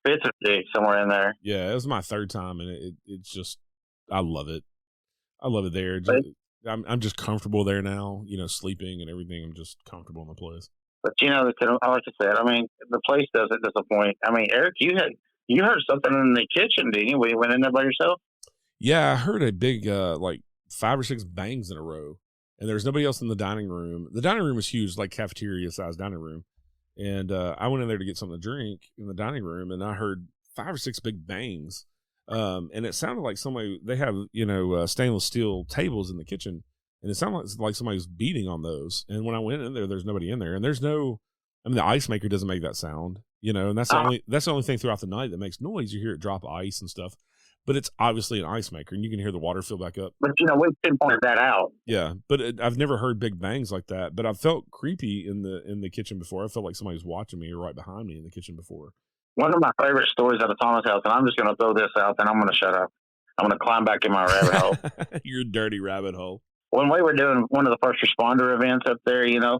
Fifth or sixth, somewhere in there. Yeah, it was my third time, and it's just, I love it. I love it there. I'm just comfortable there now. Sleeping and everything. I'm just comfortable in the place. But like I said, the place doesn't disappoint. Eric, you heard something in the kitchen, didn't you? When you went in there by yourself? Yeah, I heard a big 5 or 6 bangs in a row. And there was nobody else in the dining room. The dining room was huge, like cafeteria-sized dining room. And I went in there to get something to drink in the dining room, and I heard 5 or 6 big bangs. And it sounded like they have, stainless steel tables in the kitchen, and it sounded like somebody was beating on those. And when I went in there, there's nobody in there. And there's the ice maker doesn't make that sound, and that's the only thing throughout the night that makes noise. You hear it drop ice and stuff. But it's obviously an ice maker, and you can hear the water fill back up. But, we've pinpointed that out. Yeah, but I've never heard big bangs like that. But I've felt creepy in the kitchen before. I felt like somebody was watching me or right behind me in the kitchen before. One of my favorite stories out of Thomas House, and I'm just going to throw this out, and I'm going to shut up. I'm going to climb back in my rabbit hole. Your dirty rabbit hole. When we were doing one of the first responder events up there, everybody,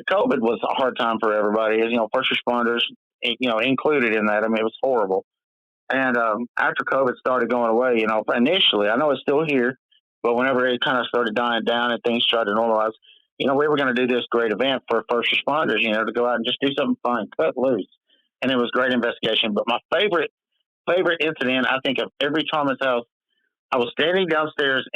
COVID was a hard time for everybody. First responders, included in that. It was horrible. And after COVID started going away, initially, I know it's still here, but whenever it kind of started dying down and things started to normalize, we were going to do this great event for first responders, to go out and just do something fun, cut loose. And it was great investigation. But my favorite incident, I think, of every Thomas House I was standing downstairs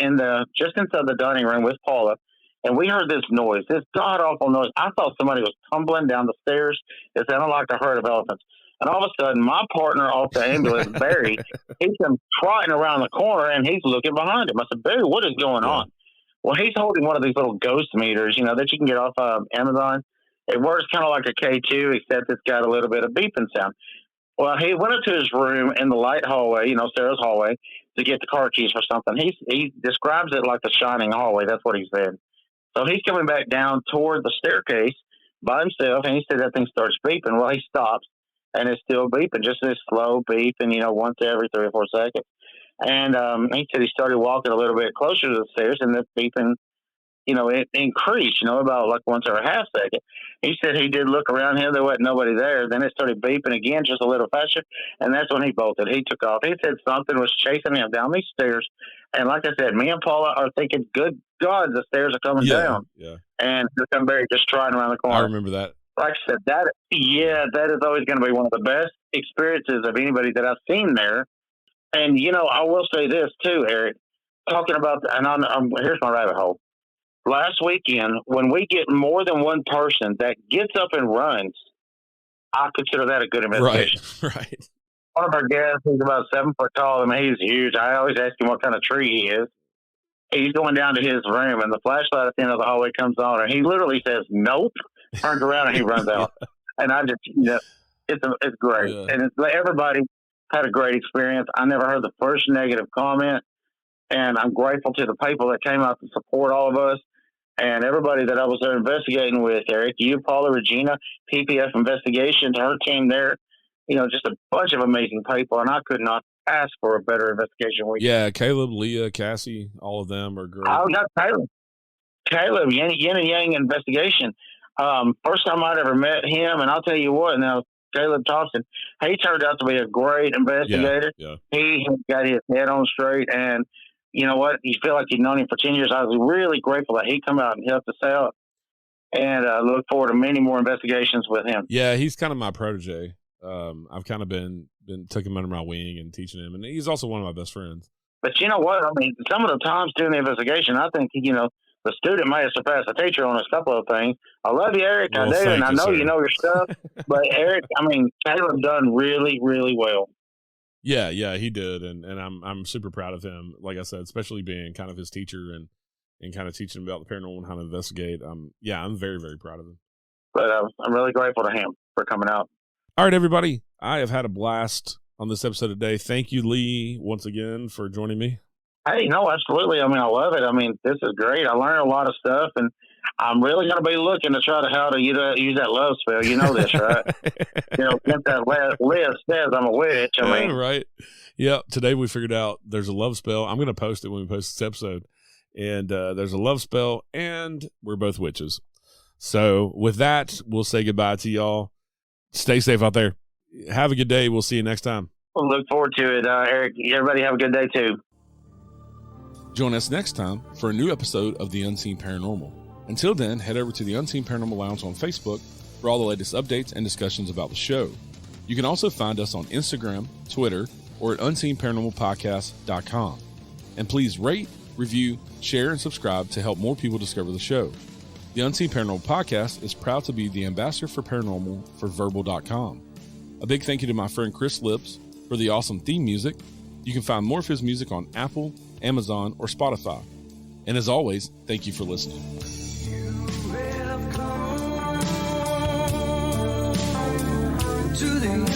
just inside the dining room with Paula, and we heard this noise, this god-awful noise. I thought somebody was tumbling down the stairs. It sounded like a herd of elephants. And all of a sudden, my partner off the ambulance, Barry, he comes trotting around the corner, and he's looking behind him. I said, Barry, what is going on? Well, he's holding one of these little ghost meters, that you can get off Amazon. It works kind of like a K2, except it's got a little bit of beeping sound. Well, he went up to his room in the light hallway, Sarah's hallway, to get the car keys for something. He describes it like the shining hallway. That's what he said. So he's coming back down toward the staircase by himself, and he said that thing starts beeping. Well, he stops, and it's still beeping, just this slow beeping, once every 3 or 4 seconds. And he said he started walking a little bit closer to the stairs, and the beeping, it increased, about like once every half second. He said he did look around him. There wasn't nobody there. Then it started beeping again, just a little faster. And that's when he bolted. He took off. He said something was chasing him down these stairs. And like I said, me and Paula are thinking, good God, the stairs are coming down. Yeah. And here Barry just trotting around the corner. I remember that. Like I said, that is always going to be one of the best experiences of anybody that I've seen there. And, I will say this too, Eric, talking about, here's my rabbit hole. Last weekend, when we get more than one person that gets up and runs, I consider that a good investigation. Right. One of our guests, he's about 7 foot tall. I mean, he's huge. I always ask him what kind of tree he is. He's going down to his room, and the flashlight at the end of the hallway comes on, and he literally says, nope, turns around, and he runs out. And I just, it's great. Yeah. And everybody had a great experience. I never heard the first negative comment, and I'm grateful to the people that came out to support all of us. And everybody that I was there investigating with, Eric, you, Paula, Regina, PPF Investigations, her team there, just a bunch of amazing people. And I could not ask for a better investigation week. Yeah, Caleb, Leah, Cassie, all of them are great. I got Caleb, Yin and Yang Investigation. First time I'd ever met him, and I'll tell you what, now, Caleb Thompson, he turned out to be a great investigator. Yeah. He got his head on straight, and you know what? You feel like you've known him for 10 years. I was really grateful that he come out and helped us out, and look forward to many more investigations with him. Yeah, he's kind of my protege. I've kind of been took him under my wing and teaching him, and he's also one of my best friends. But you know what? I mean, some of the times doing the investigation, I think, the student may have surpassed the teacher on a couple of things. I love you, Eric. Well, I do, and I know sir. you know your stuff. But Eric, Caleb done really, really well. Yeah, he did, and I'm super proud of him. Like I said, especially being kind of his teacher and kind of teaching him about the paranormal and how to investigate. I'm very, very proud of him. But I'm really grateful to him for coming out. All right, everybody, I have had a blast on this episode today. Thank you, Lee, once again for joining me. Hey, no, absolutely. I love it. This is great. I learned a lot of stuff, and I'm really going to be looking to try to how to use that love spell. You know this, right? Get that list says I'm a witch. Right. Yeah. Today we figured out there's a love spell. I'm going to post it when we post this episode. And there's a love spell, and we're both witches. So with that, we'll say goodbye to y'all. Stay safe out there. Have a good day. We'll see you next time. We'll look forward to it, Eric. Everybody have a good day, too. Join us next time for a new episode of The Unseen Paranormal. Until then, head over to the Unseen Paranormal Lounge on Facebook for all the latest updates and discussions about the show. You can also find us on Instagram, Twitter, or at unseenparanormalpodcast.com. And please rate, review, share, and subscribe to help more people discover the show. The Unseen Paranormal Podcast is proud to be the ambassador for paranormal for Verbal.com. A big thank you to my friend Chris Lips for the awesome theme music. You can find more of his music on Apple, Amazon, or Spotify. And as always, thank you for listening. To the end of